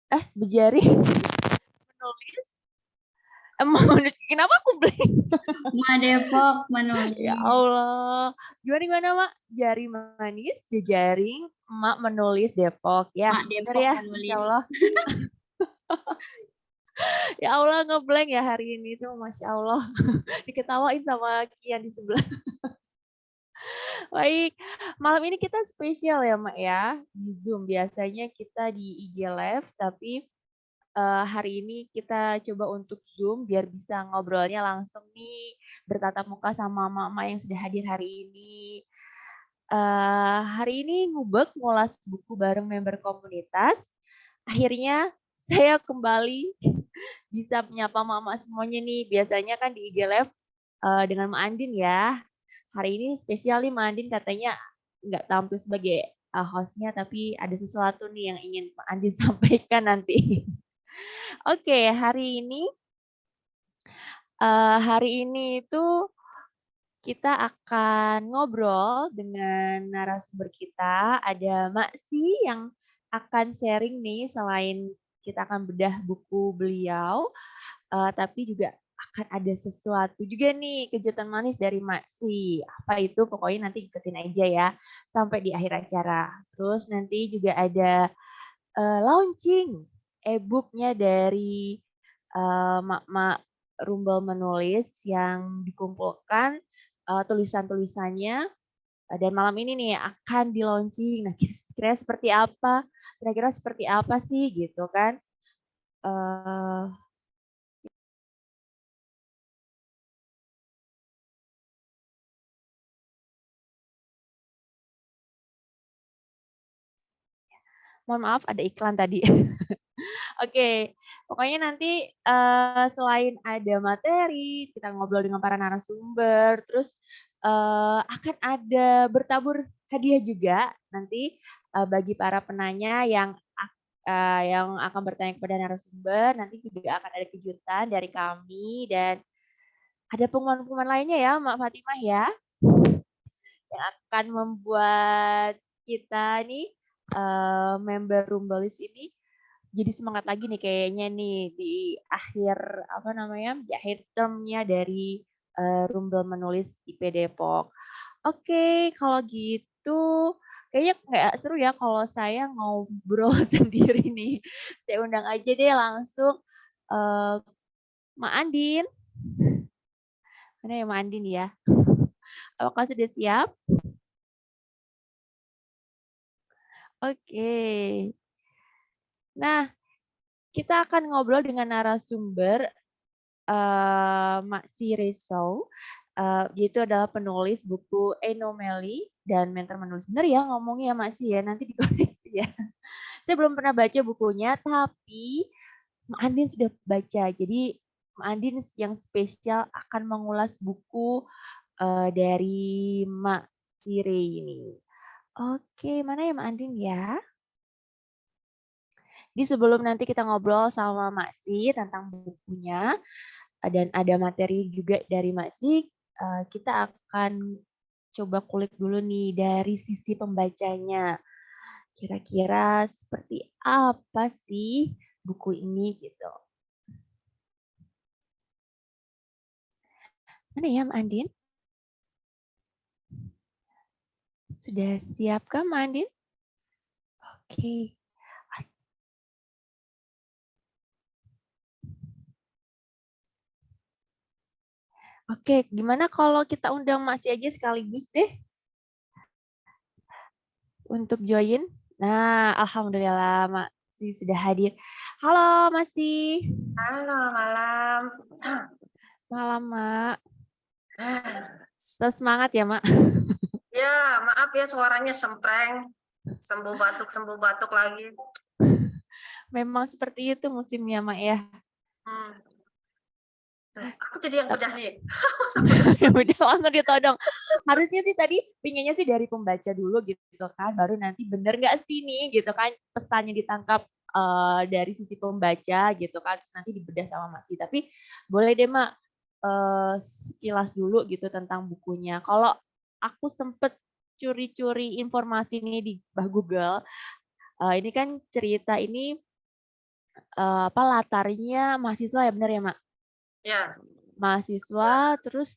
Bejari menulis, menulis kenapa aku blank? Ma Depok Ya menulis. Allah. Gimana, Mak? Jari manis, jejaring, emak menulis Depok. Ya, Ma bener Depok ya, Insya menulis. Allah. Ya Allah, ngeblank ya hari ini tuh, Masya Allah. Diketawain sama Kian di sebelah. Baik, malam ini kita spesial ya, Mak ya, di Zoom. Biasanya kita di IG Live, tapi hari ini kita coba untuk Zoom biar bisa ngobrolnya langsung nih, bertatap muka sama mama yang sudah hadir hari ini. Hari ini ngubek ngulas buku bareng member komunitas. Akhirnya saya kembali bisa menyapa mama semuanya nih. Biasanya kan di IG Live dengan Mbak Andin ya. Hari ini spesial nih Mbak Andin katanya nggak tampil sebagai hostnya, tapi ada sesuatu nih yang ingin Mbak Andin sampaikan nanti. Oke, hari ini itu kita akan ngobrol dengan narasumber kita. Ada Maksi yang akan sharing nih, selain kita akan bedah buku beliau, tapi juga akan ada sesuatu juga nih, kejutan manis dari Maksi. Apa itu? Pokoknya nanti ikutin aja ya sampai di akhir acara. Terus nanti juga ada launching e-booknya dari Mak-Mak Rumbel Menulis yang dikumpulkan tulisan-tulisannya, dan malam ini nih akan di launching. Nah, kira-kira seperti apa? Kira-kira seperti apa sih gitu kan? Eh, Mohon maaf ada iklan tadi. Oke, pokoknya nanti selain ada materi, kita ngobrol dengan para narasumber, terus akan ada bertabur hadiah juga nanti bagi para penanya yang akan bertanya kepada narasumber. Nanti juga akan ada kejutan dari kami dan ada pengumuman-pengumuman lainnya ya, Mbak Fatimah ya, yang akan membuat kita nih member Rumbelis ini jadi semangat lagi nih kayaknya nih di akhir apa namanya di akhir termnya dari Rumbel Menulis IP Depok. Oke, kalau gitu kayaknya nggak seru ya kalau saya ngobrol sendiri nih. Saya undang aja deh langsung eh, Mak Andin. Mana ya Mak Andin ya? Apakah sudah siap? Oke. Nah, kita akan ngobrol dengan narasumber Mak Si Risau. Dia itu adalah penulis buku Anomali dan Mentor Menulis. Bener ya ngomongnya ya Mak Si ya, nanti dikoreksi ya. Saya belum pernah baca bukunya, tapi Mak Andin sudah baca. Jadi Mak Andin yang spesial akan mengulas buku dari Mak Sire ini. Oke, mana ya Mak Andin ya? Jadi sebelum nanti kita ngobrol sama Mak Si tentang bukunya, dan ada materi juga dari Mak Si, kita akan coba kulik dulu nih dari sisi pembacanya. Kira-kira seperti apa sih buku ini gitu. Mana ya Mbak Andin? Sudah siapkah Mbak Andin? Oke. Oke, gimana kalau kita undang Masih aja sekaligus deh untuk join? Nah, Alhamdulillah Masih sudah hadir. Halo Masih. Halo, malam. Malam Mak. Terus semangat ya Mak. Ya, maaf ya suaranya sempreng. Sembuh batuk lagi. Memang seperti itu musimnya Mak ya. Aku jadi yang bedah nih. Udah langsung ditodong. Harusnya sih tadi pinginnya sih dari pembaca dulu gitu kan, baru nanti bener nggak sih nih gitu kan pesannya ditangkap dari sisi pembaca gitu kan, terus nanti dibedah sama Mas. Tapi boleh deh Mak sekilas dulu gitu tentang bukunya. Kalau aku sempet curi-curi informasi ini di Google, ini kan cerita ini latarnya mahasiswa ya, bener ya, Mak? Ya, Mahasiswa, terus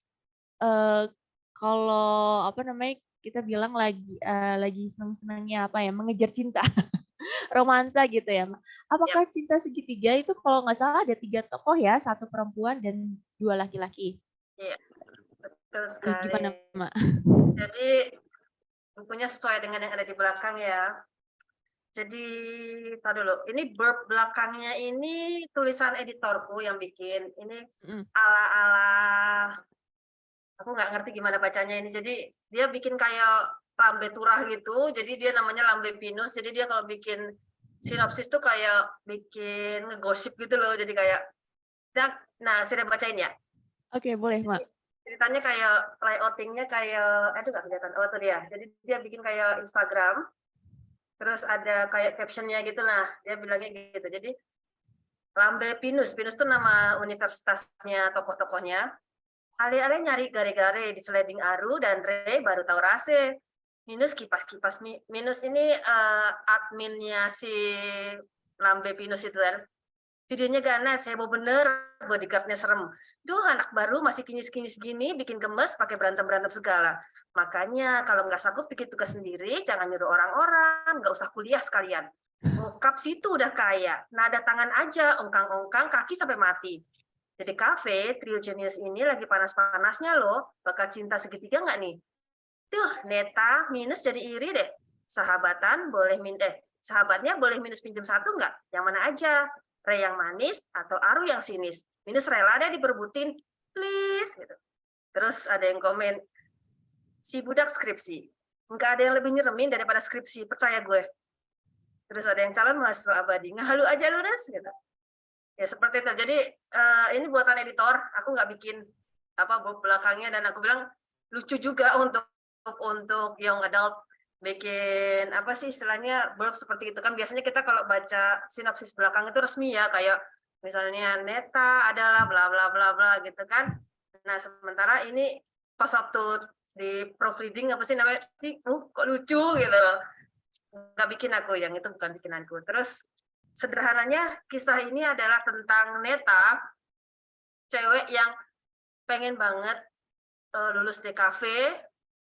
kalau apa namanya, kita bilang lagi senang-senangnya apa ya, mengejar cinta, romansa gitu ya, Mak. ya, Apakah Cinta Segitiga itu kalau nggak salah ada 3 tokoh ya, 1 perempuan dan 2 laki-laki? iya, betul Gimana, sekali. Mak? Jadi bukunya sesuai dengan yang ada di belakang ya. Jadi, tar dulu. Ini blurb belakangnya ini tulisan editorku yang bikin. Ini Mhm. ala-ala, aku nggak ngerti gimana bacanya ini. Jadi dia bikin kayak lambe turah gitu. Jadi dia namanya lambe pinus. Jadi dia kalau bikin sinopsis tuh kayak bikin ngegosip gitu loh. Jadi kayak, nah saya bacain ya. Oke, boleh, Mak. Ceritanya kayak layoutingnya kayak, aduh nggak kelihatan. Oh tuh dia. Jadi dia bikin kayak Instagram. Terus ada kayak captionnya gitu lah, dia bilangnya gitu. Jadi Lambe Pinus, Pinus itu nama universitasnya tokoh-tokohnya. Ale-ale nyari gare-gare di Seleding Aru dan Re baru tahu rase. Minus kipas-kipas, Minus ini adminnya si Lambe Pinus itu kan. Videonya ganas, heboh bener, bodyguardnya serem. Duh, anak baru masih kinyis-kinyis gini, bikin gemes, pakai berantem-berantem segala. Makanya kalau nggak sanggup bikin tugas sendiri, jangan nyuruh orang-orang, nggak usah kuliah sekalian. Bokap situ udah kaya, nada tangan aja, ongkang-ongkang, kaki sampai mati. Jadi kafe, trio genius ini lagi panas-panasnya loh, bakal cinta segitiga nggak nih? Duh, Neta minus jadi iri deh. Sahabatnya boleh minus pinjam 1 nggak? Yang mana aja? Re yang manis atau Aru yang sinis? Minus rela deh diberbutin, please. Gitu. Terus ada yang komen, si budak skripsi. Nggak ada yang lebih nyeremin daripada skripsi, percaya gue. Terus ada yang calon mahasiswa abadi, ngehalu aja lu, Res. Gitu. Ya seperti itu. Jadi ini buatan editor, aku nggak bikin belakangnya, dan aku bilang lucu juga untuk young adult, bikin apa sih istilahnya blog seperti itu kan. Biasanya kita kalau baca sinopsis belakang itu resmi ya, kayak misalnya Neta adalah bla bla bla bla gitu kan. Nah sementara ini pas waktu di proofreading apa sih namanya, kok lucu gitu loh. Nggak bikin aku, yang itu bukan bikinanku. Terus sederhananya kisah ini adalah tentang Neta, cewek yang pengen banget lulus DKV,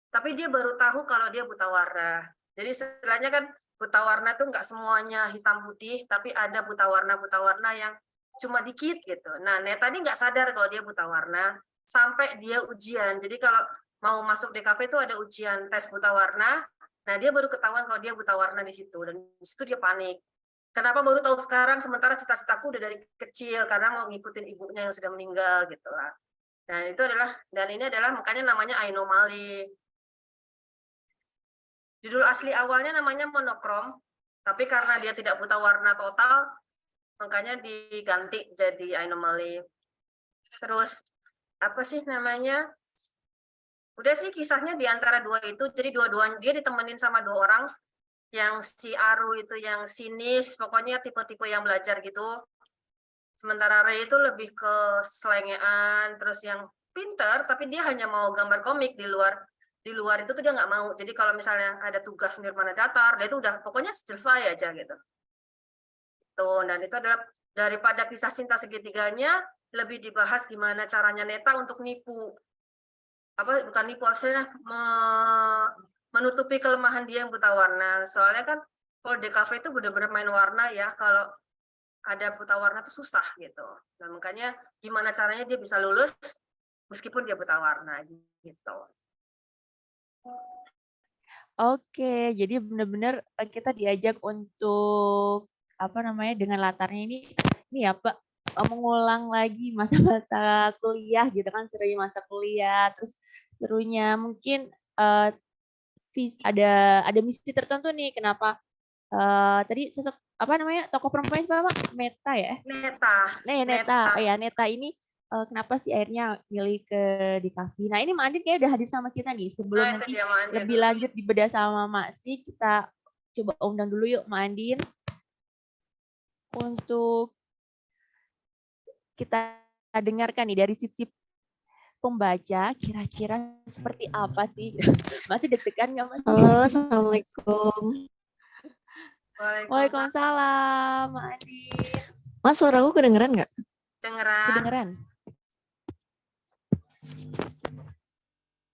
tapi dia baru tahu kalau dia buta warna. Jadi istilahnya kan buta warna tuh nggak semuanya hitam putih, tapi ada buta warna yang cuma dikit gitu. Nah, Neta ini nggak sadar kalau dia buta warna sampai dia ujian. Jadi kalau mau masuk DKV itu ada ujian tes buta warna. Nah, dia baru ketahuan kalau dia buta warna di situ, dan di situ dia panik. Kenapa baru tahu sekarang, sementara cita-citaku udah dari kecil karena mau ngikutin ibunya yang sudah meninggal gitu lah. Nah, ini adalah makanya namanya Ainomali. Judul asli awalnya namanya Monokrom, tapi karena dia tidak buta warna total, makanya diganti jadi Ainomali. Terus apa sih namanya? Udah sih kisahnya di antara dua itu, jadi dua-duanya dia ditemenin sama 2 orang, yang si Aru itu yang sinis, pokoknya tipe-tipe yang belajar gitu. Sementara Ray itu lebih ke selengean, terus yang pinter, tapi dia hanya mau gambar komik di luar itu tuh dia nggak mau. Jadi kalau misalnya ada tugas nirmana datar, dia itu udah pokoknya selesai aja gitu. Tuh, dan itu adalah daripada kisah cinta segitiganya, lebih dibahas gimana caranya Neta untuk nipu. Bukan nipu, maksudnya menutupi kelemahan dia yang buta warna. Soalnya kan kalau DKV itu benar-benar main warna ya, kalau ada buta warna itu susah gitu. Nah, makanya gimana caranya dia bisa lulus meskipun dia buta warna gitu. Oke, jadi benar-benar kita diajak untuk apa namanya, dengan latarnya ini ya Pak, mengulang lagi masa-masa kuliah gitu kan, serunya masa kuliah, terus serunya mungkin ada misi tertentu nih, kenapa tadi sosok apa namanya, tokoh perempuannya siapa Pak? Meta ya? Neta. Oh ya, Neta ini kenapa sih akhirnya milih ke di kafe. Nah ini Mak Andin kayaknya udah hadir sama kita nih. Sebelum nanti lebih lanjut dibedah sama Mak Si, kita coba undang dulu yuk Mak Andin. Untuk kita dengarkan nih dari sisi pembaca, kira-kira seperti apa sih? Masih deg-degan nggak Mas? Halo, Assalamualaikum. Waalaikumsalam Mak Andin. Mas, suara aku kedengeran nggak? Dengeran. Kedengeran.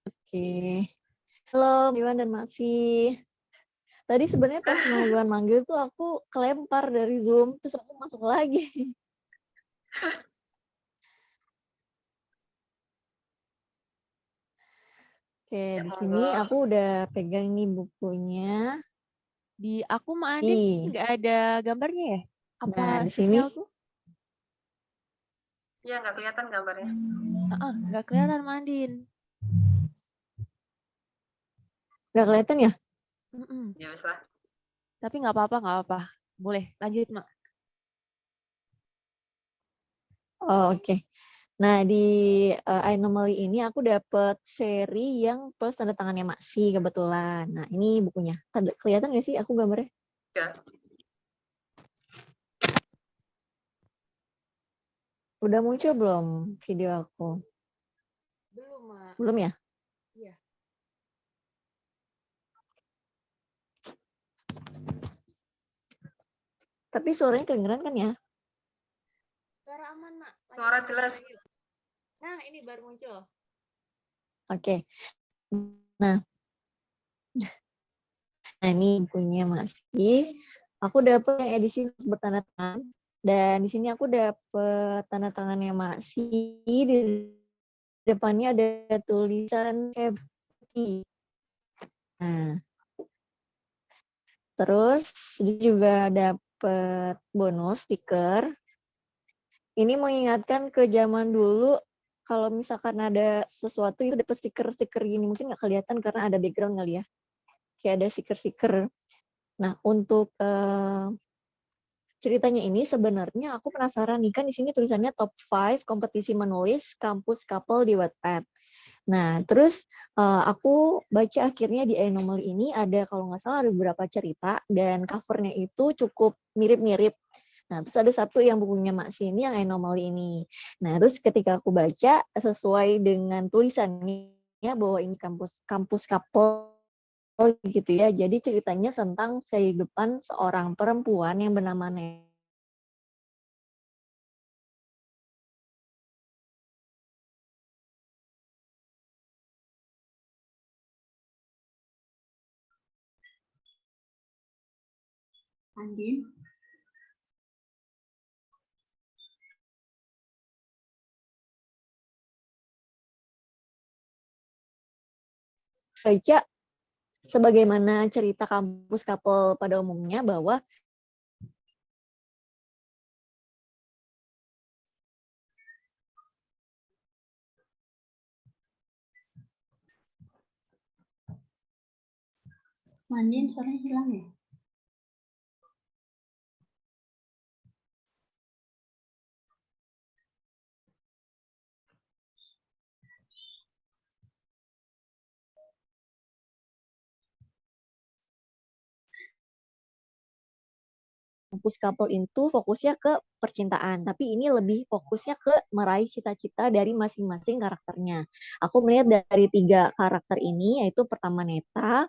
Oke. Halo, Iwan dan Masih. Tadi sebenarnya pas mau Iwan manggil tuh aku kelempar dari Zoom, terus aku masuk lagi. Oke, Ya, di sini monggo. aku udah pegang nih bukunya. Di aku sama Andin Sih. nggak ada gambarnya ya? Apa Nah, di sini sinyalku? Ya, nggak kelihatan gambarnya. Nggak kelihatan sama Andin. nggak kelihatan ya? Mm-mm. Ya, wis lah. Tapi nggak apa-apa, nggak apa-apa. Boleh, lanjut, Mak. Oh, oke. Nah, di Anomaly ini aku dapet seri yang plus tanda tangannya Maksi kebetulan. Nah, ini bukunya. Kelihatan nggak sih aku gambarnya? Ya. Udah muncul belum video aku? Belum, Mak. Belum ya? Iya. Tapi suaranya kedengeran kan ya? Suara aman, Mak. Lanjut, Suara Mak. jelas. Ayo. Nah, ini baru muncul. Oke. Nah, ini bukunya Masih. Aku dapet yang edisi bertanda tangan. Dan di sini aku dapet tanda tangannya Masih. Di depannya ada tulisan happy. Nah, terus dia juga dapet bonus stiker. Ini mengingatkan ke zaman dulu kalau misalkan ada sesuatu itu dapat stiker-stiker gini, mungkin nggak kelihatan karena ada background kali ya. Kayak ada stiker-stiker. Nah, untuk ceritanya ini sebenarnya aku penasaran nih, kan di sini tulisannya top 5 kompetisi menulis kampus couple di Wattpad. Nah, terus aku baca akhirnya di Anomaly ini ada kalau nggak salah ada beberapa cerita dan covernya itu cukup mirip-mirip. Nah, terus ada satu yang bukunya Mak Sini yang Anomaly ini. Nah, terus ketika aku baca sesuai dengan tulisannya bahwa ini kampus couple gitu ya. Jadi ceritanya tentang kehidupan seorang perempuan yang bernama Andin. baca sebagaimana cerita kampus couple pada umumnya bahwa Andin suaranya hilang ya? kampus couple itu fokusnya ke percintaan, tapi ini lebih fokusnya ke meraih cita-cita dari masing-masing karakternya. Aku melihat dari 3 karakter ini, yaitu pertama Neta,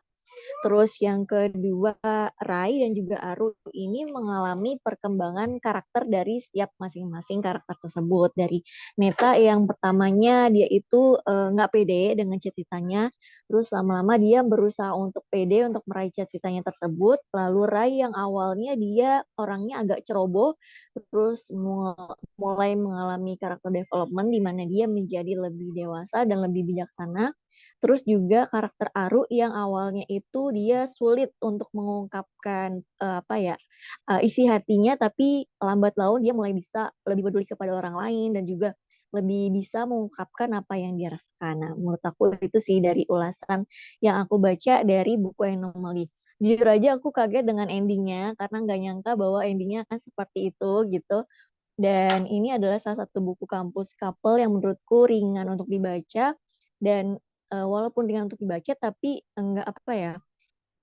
terus yang kedua Rai dan juga Aru ini mengalami perkembangan karakter dari setiap masing-masing karakter tersebut. Dari Neta yang pertamanya dia itu nggak pede dengan ceritanya, terus lama-lama dia berusaha untuk pede untuk meraih ceritanya tersebut. Lalu Rai yang awalnya dia orangnya agak ceroboh, terus mulai mengalami karakter development di mana dia menjadi lebih dewasa dan lebih bijaksana. Terus juga karakter Aru yang awalnya itu dia sulit untuk mengungkapkan apa ya isi hatinya, tapi lambat laun dia mulai bisa lebih peduli kepada orang lain dan juga lebih bisa mengungkapkan apa yang dia rasakan. Nah, menurut aku itu sih dari ulasan yang aku baca dari buku Anomaly. Jujur aja aku kaget dengan endingnya karena nggak nyangka bahwa endingnya akan seperti itu gitu. Dan ini adalah salah satu buku kampus couple yang menurutku ringan untuk dibaca dan walaupun ringan untuk dibaca tapi enggak apa ya,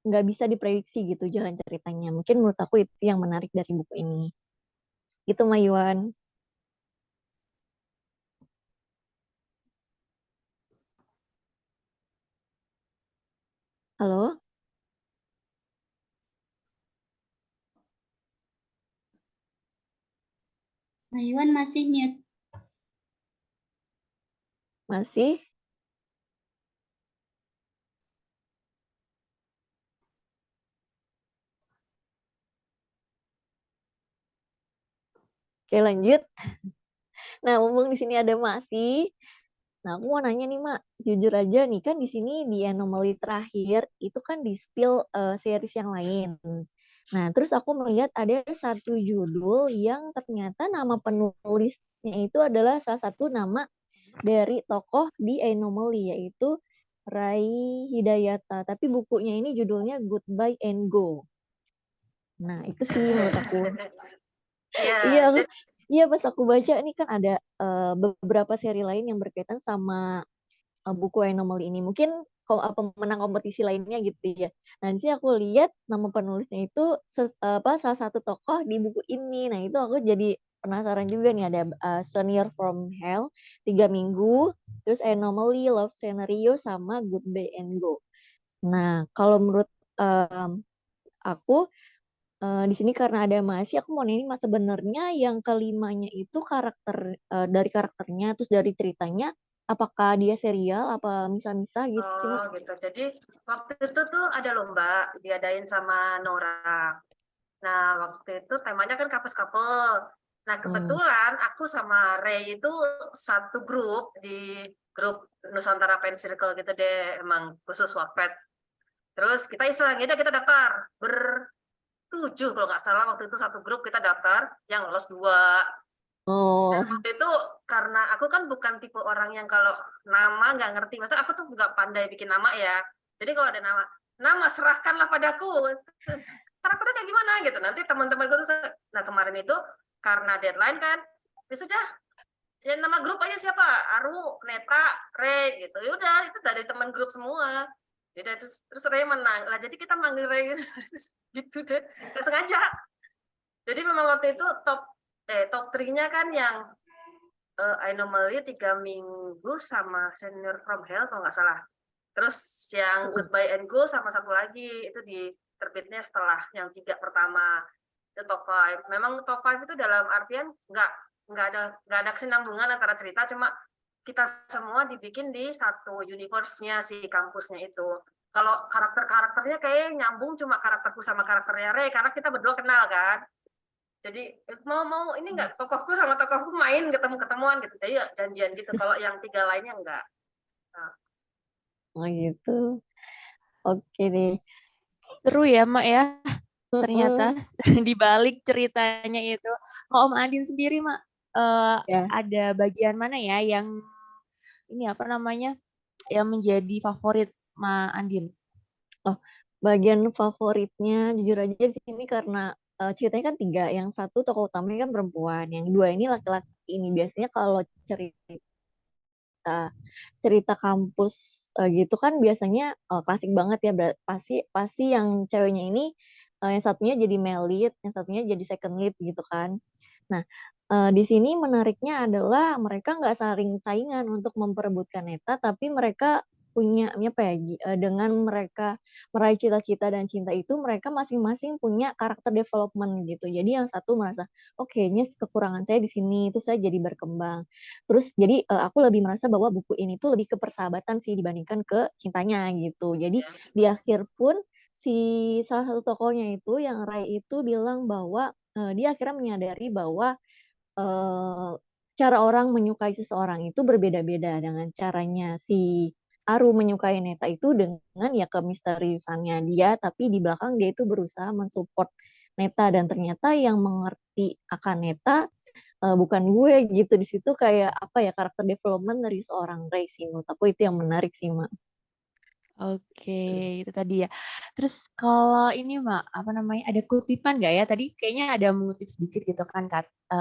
nggak bisa diprediksi gitu jalan ceritanya. Mungkin menurut aku itu yang menarik dari buku ini. Gitu Mayuan. Halo? Mayuan masih mute. Masih? Oke, lanjut. Nah, mumpung di sini ada masih. Nah, aku mau nanya nih, Mak. Jujur aja nih, kan di sini di Anomaly terakhir, itu kan di-spill series yang lain. Nah, terus aku melihat ada satu judul yang ternyata nama penulisnya itu adalah salah satu nama dari tokoh di Anomaly, yaitu Rai Hidayata. Tapi bukunya ini judulnya Goodbye and Go. Nah, itu sih menurut aku. Ya, Iya, jadi iya pas aku baca nih kan ada beberapa seri lain yang berkaitan sama buku Anomaly ini. Mungkin pemenang kompetisi lainnya gitu ya. Nanti aku lihat nama penulisnya itu salah satu tokoh di buku ini. Nah, itu aku jadi penasaran juga nih, ada Senior from Hell 3 minggu, terus Anomaly, Love Scenario, sama Goodbye and Go. Nah, kalau menurut aku di sini karena ada Masih, aku mau nanya Mas, sebenarnya yang kelimanya itu dari karakternya, terus dari ceritanya, apakah dia serial, apa misah-misah gitu sih, oh Mak? gitu. Jadi waktu itu tuh ada lomba diadain sama Nora. Nah, waktu itu temanya kan couple. Nah, Hmm. kebetulan aku sama Ray itu satu grup di grup Nusantara Pen Circle gitu deh, emang khusus Wattpad. Terus kita iseng, ya udah kita daftar bertujuh kalau nggak salah, waktu itu satu grup kita daftar, yang lolos 2. Dan Oh, waktu itu karena aku kan bukan tipe orang yang kalau nama nggak ngerti, maksudnya aku tuh nggak pandai bikin nama ya. Jadi kalau ada nama serahkanlah padaku. Karakternya kayak gimana gitu. Nanti teman-teman gue tuh, nah kemarin itu karena deadline kan, ya sudah, ya nama grup aja siapa? Aru, Neta, Ray gitu. Ya udah, itu dari teman grup semua. Jadi terus Ray menang. Lah jadi kita manggil Ray gitu deh. Nggak sengaja. Jadi memang waktu itu top 3-nya kan yang Anomaly 3 minggu sama Senior from Hell kalau nggak salah. Terus yang Goodbye and Go sama satu lagi itu di terbitnya setelah yang 3 pertama, itu top 5. Memang top 5 itu dalam artian nggak ada kesinambungan antara cerita, cuma kita semua dibikin di satu universe-nya si kampusnya itu. Kalau karakter-karakternya kayak nyambung cuma karakterku sama karakternya Ray, karena kita berdua kenal kan. Jadi mau ini nggak, tokohku sama tokohku main ketemuan gitu. Jadi ya janjian gitu. Kalau yang 3 lainnya enggak. Nah, oh gitu. Oke deh. Seru ya, Mak ya. Mm-mm. Ternyata di balik ceritanya itu. Kalau Om Adin sendiri, Mak, Ya. ada bagian mana ya yang ini apa namanya? Yang menjadi favorit Ma Andin? Oh, bagian favoritnya jujur aja di sini karena ceritanya kan 3. Yang satu tokoh utamanya kan perempuan, yang 2 ini laki-laki. Ini biasanya kalau cerita kampus gitu kan biasanya klasik banget ya, pasti pasti yang ceweknya ini yang satunya jadi male lead, yang satunya jadi second lead gitu kan. Nah, di sini menariknya adalah mereka nggak saling saingan untuk memperebutkan Neta, tapi mereka punya apa ya, dengan mereka meraih cita-cita dan cinta itu, mereka masing-masing punya karakter development gitu. Jadi yang satu merasa, oh kayaknya kekurangan saya di sini, itu saya jadi berkembang. Terus jadi aku lebih merasa bahwa buku ini tuh lebih ke persahabatan sih dibandingkan ke cintanya gitu. Jadi ya. di akhir pun si salah satu tokohnya itu yang Rai itu bilang bahwa dia akhirnya menyadari bahwa cara orang menyukai seseorang itu berbeda-beda, dengan caranya si Aru menyukai Neta itu dengan ya kemisteriusannya dia, tapi di belakang dia itu berusaha mensupport Neta, dan ternyata yang mengerti akan Neta bukan gue gitu. Di situ kayak apa ya, karakter development dari seorang Rey sih, menurut aku itu yang menarik sih, Mak. Oke, itu tadi ya. Terus kalau ini Mak, apa namanya? Ada kutipan nggak ya? Tadi kayaknya ada mengutip sedikit gitu kan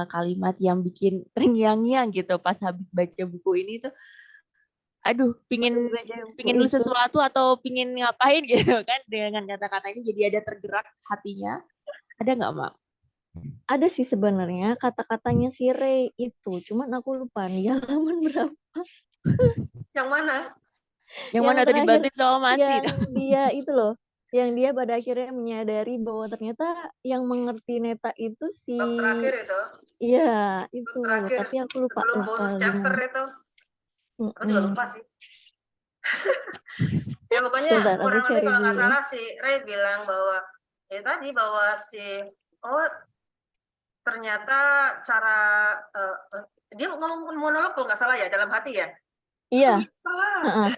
kalimat yang bikin terngiang-ngiang gitu pas habis baca buku ini tuh. Aduh, Pas pingin baca buku pingin nulis itu sesuatu atau pingin ngapain gitu kan dengan kata-kata ini jadi ada tergerak hatinya. Ada nggak Mak? ada sih sebenarnya kata-katanya si Rey itu, cuman aku lupa nih halaman berapa. Yang mana? Yang Yang mana tuh terakhir dibantuin sama Masih? yang dia itu loh, yang dia pada akhirnya menyadari bahwa ternyata yang mengerti Neta itu si Bab terakhir itu, iya bab itu, terakhir tapi aku lupa sebelum bonus chapter gimana. itu. Aku juga lupa sih. Ya pokoknya Bentar, aku kurang lebih cari kalau nggak dulu ya. salah si Ray bilang bahwa ya tadi bahwa si oh ternyata cara dia ngomong monolog kalau nggak salah ya dalam hati ya. Iya, Lupa. heeh.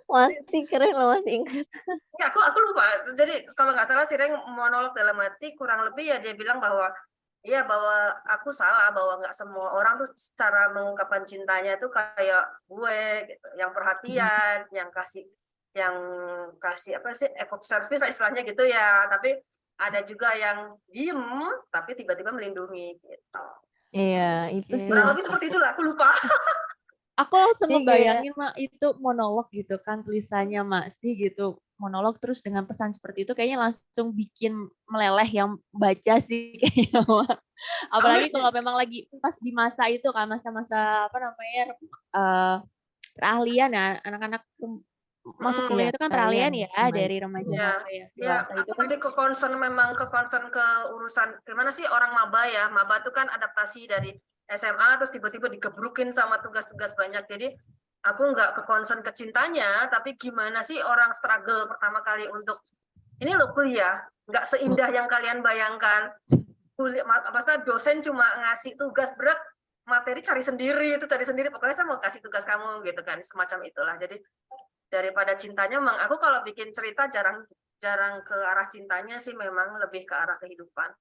Masih keren loh, masih ingat. Ya, aku lupa. Jadi kalau nggak salah si Ray monolog dalam hati kurang lebih ya dia bilang bahwa iya bahwa aku salah, bahwa nggak semua orang tuh cara mengungkapkan cintanya itu kayak gue gitu, yang perhatian, yang kasih apa sih act service lah istilahnya gitu ya. Tapi ada juga yang diem tapi tiba-tiba melindungi gitu. Iya, itu Oke. sih Kurang yang lebih seperti aku. itulah, aku lupa. Aku langsung Jadi kayak ngebayangin Mak itu monolog gitu kan tulisannya Mak sih gitu. Monolog terus dengan pesan seperti itu kayaknya langsung bikin meleleh yang baca sih kayaknya Mak. Apalagi kalau memang lagi pas di masa itu kan masa-masa apa namanya perahlian ya anak-anak masuk iya, kuliah itu kan peralihan kalian ya remaja. dari remaja Ya, ke ya, dewasa itu aku kan. lebih ke concern memang ke concern ke urusan gimana sih orang maba ya. Maba itu kan adaptasi dari SMA terus tiba-tiba digebrukin sama tugas-tugas banyak. Jadi aku nggak ke concern ke cintanya, tapi gimana sih orang struggle pertama kali untuk ini loh kuliah, nggak seindah yang kalian bayangkan. Kuliah, apa dosen cuma ngasih tugas berat, materi cari sendiri itu cari sendiri. Pokoknya saya mau kasih tugas kamu gitu kan, semacam itulah. Jadi daripada cintanya memang aku kalau bikin cerita jarang ke arah cintanya sih, memang lebih ke arah kehidupan.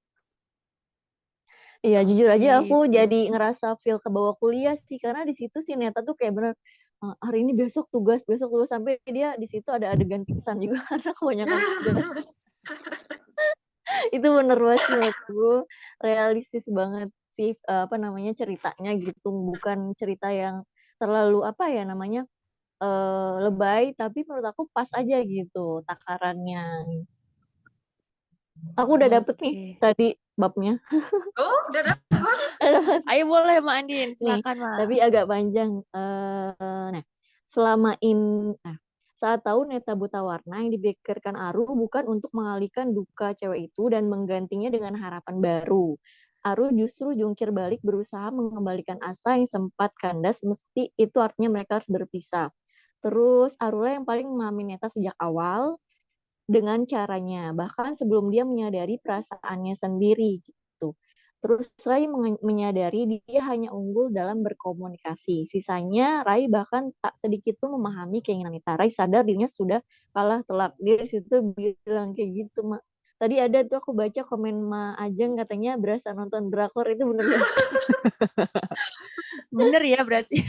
Iya, jujur aja aku Gitu. jadi ngerasa feel ke bawah kuliah sih, karena di situ si Neta tuh kayak bener hari ini besok tugas sampai dia di situ ada adegan pingsan juga karena kebanyakan tugas. Itu bener banget sih menurutku, realistis banget sih apa namanya ceritanya gitu, bukan cerita yang terlalu apa ya namanya lebay, tapi menurut aku pas aja gitu takarannya. Aku udah dapet nih Oke. tadi babnya. Oh, udah dapat. Ayo boleh Mak Andin, Nih, silakan Mak. tapi agak panjang. Nah, selama in, nah, saat tahu Neta buta warna yang dipikirkan Aru bukan untuk mengalihkan duka cewek itu dan menggantinya dengan harapan baru. Aru justru jungkir balik berusaha mengembalikan asa yang sempat kandas, mesti itu artinya mereka harus berpisah. Terus Arula yang paling memahami Neta sejak awal dengan caranya, bahkan sebelum dia menyadari perasaannya sendiri gitu. Terus Rai menyadari dia hanya unggul dalam berkomunikasi. Sisanya Rai bahkan tak sedikit pun memahami keinginan Nita. Rai sadar dirinya sudah kalah telak. Dia di situ bilang kayak gitu, Mak. Tadi ada tuh aku baca komen Ma Ajeng katanya berasa nonton drakor, itu bener gak? Bener ya berarti.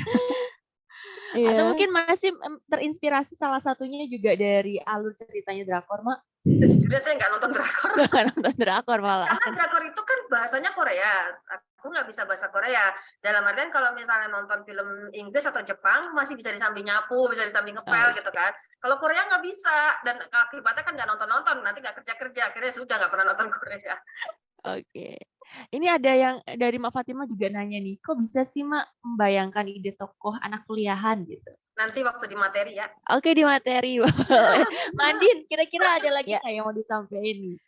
Atau Iya. mungkin masih terinspirasi salah satunya juga dari alur ceritanya drakor, Mak. Jujur saya nggak nonton drakor. Nggak nonton drakor malah. Karena drakor itu kan bahasanya Korea. Aku nggak bisa bahasa Korea. Dalam artian kalau misalnya nonton film Inggris atau Jepang masih bisa disambi nyapu, bisa disambi ngepel gitu kan. Kalau Korea nggak bisa, dan akibatnya kan nggak nonton-nonton, nanti nggak kerja-kerja, akhirnya sudah nggak pernah nonton Korea. Oke. Ini ada yang dari Mak Fatima juga nanya nih, kok bisa sih Mak membayangkan ide tokoh anak kuliahan gitu? Nanti waktu di materi ya. Oke, di materi boleh. Mandin, kira-kira ada lagi Ya. nggak yang mau disampaikan nih?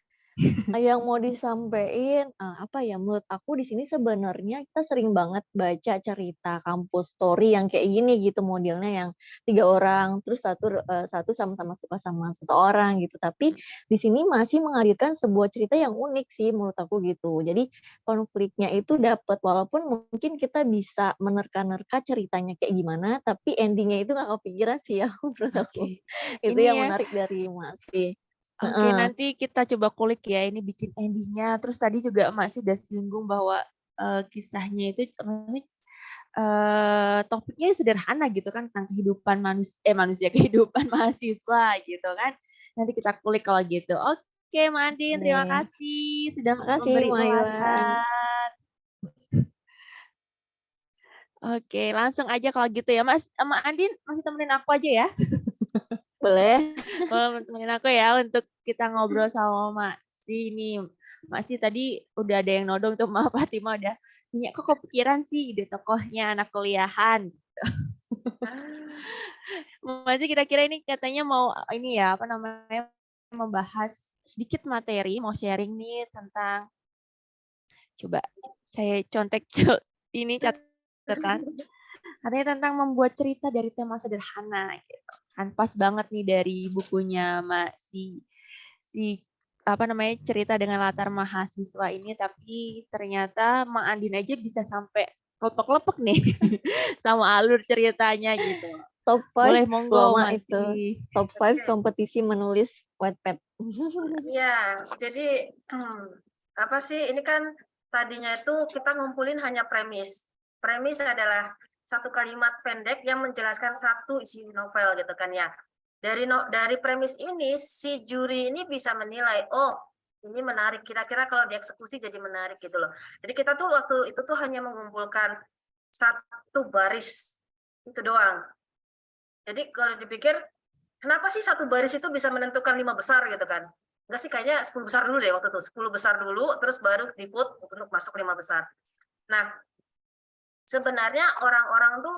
Yang mau disampaikan apa ya, menurut aku di sini sebenarnya kita sering banget baca cerita kampus story yang kayak gini gitu, modelnya yang 3 orang terus satu sama-sama suka sama seseorang gitu, tapi di sini masih menghadirkan sebuah cerita yang unik sih menurut aku gitu. Jadi konfliknya itu dapat, walaupun mungkin kita bisa menerka-nerka ceritanya kayak gimana, tapi ending-nya itu nggak kepikiran sih ya menurut aku. Oke. Itu Ini yang ya. menarik dari Mas sih. Oke, nanti kita coba kulik ya ini bikin endingnya. Terus tadi juga Emak sih udah singgung bahwa kisahnya itu topiknya sederhana gitu kan tentang kehidupan manusia kehidupan mahasiswa gitu kan. Nanti kita kulik kalau gitu. Oke, Mandin, terima kasih sudah Makasih, memberi Maywan. ulasan. Oke, langsung aja kalau gitu ya, Mas. Mak Andin masih temenin aku aja ya. Boleh. Temenin aku ya untuk kita ngobrol sama Maksi nih. Maksi tadi udah ada yang nodong tuh, Mak Fatima udah punya kok kepikiran sih ide tokohnya anak kuliahan. Masih kira-kira ini katanya mau ini ya, apa namanya, membahas sedikit materi, mau sharing nih tentang coba saya contek ini catatan, katanya tentang membuat cerita dari tema sederhana gitu. Kan pas banget nih dari bukunya si apa namanya, cerita dengan latar mahasiswa ini, tapi ternyata Mak Andin aja bisa sampai kelepek-kelepek nih sama alur ceritanya gitu. Top 5 Boleh loh monggo Mak itu. masih. Top 5 kompetisi menulis Wattpad. Ya, jadi apa sih ini kan tadinya itu kita ngumpulin hanya premis. Premis adalah satu kalimat pendek yang menjelaskan satu isi novel gitu kan ya. Dari premis ini si juri ini bisa menilai, oh ini menarik, kira-kira kalau dieksekusi jadi menarik gitu loh. Jadi kita tuh waktu itu tuh hanya mengumpulkan satu baris itu doang. Jadi kalau dipikir kenapa sih satu baris itu bisa menentukan 5 besar gitu kan? Enggak sih, kayaknya 10 besar dulu deh waktu itu. 10 besar dulu, terus baru di put untuk masuk 5 besar. Nah, sebenarnya orang-orang tuh,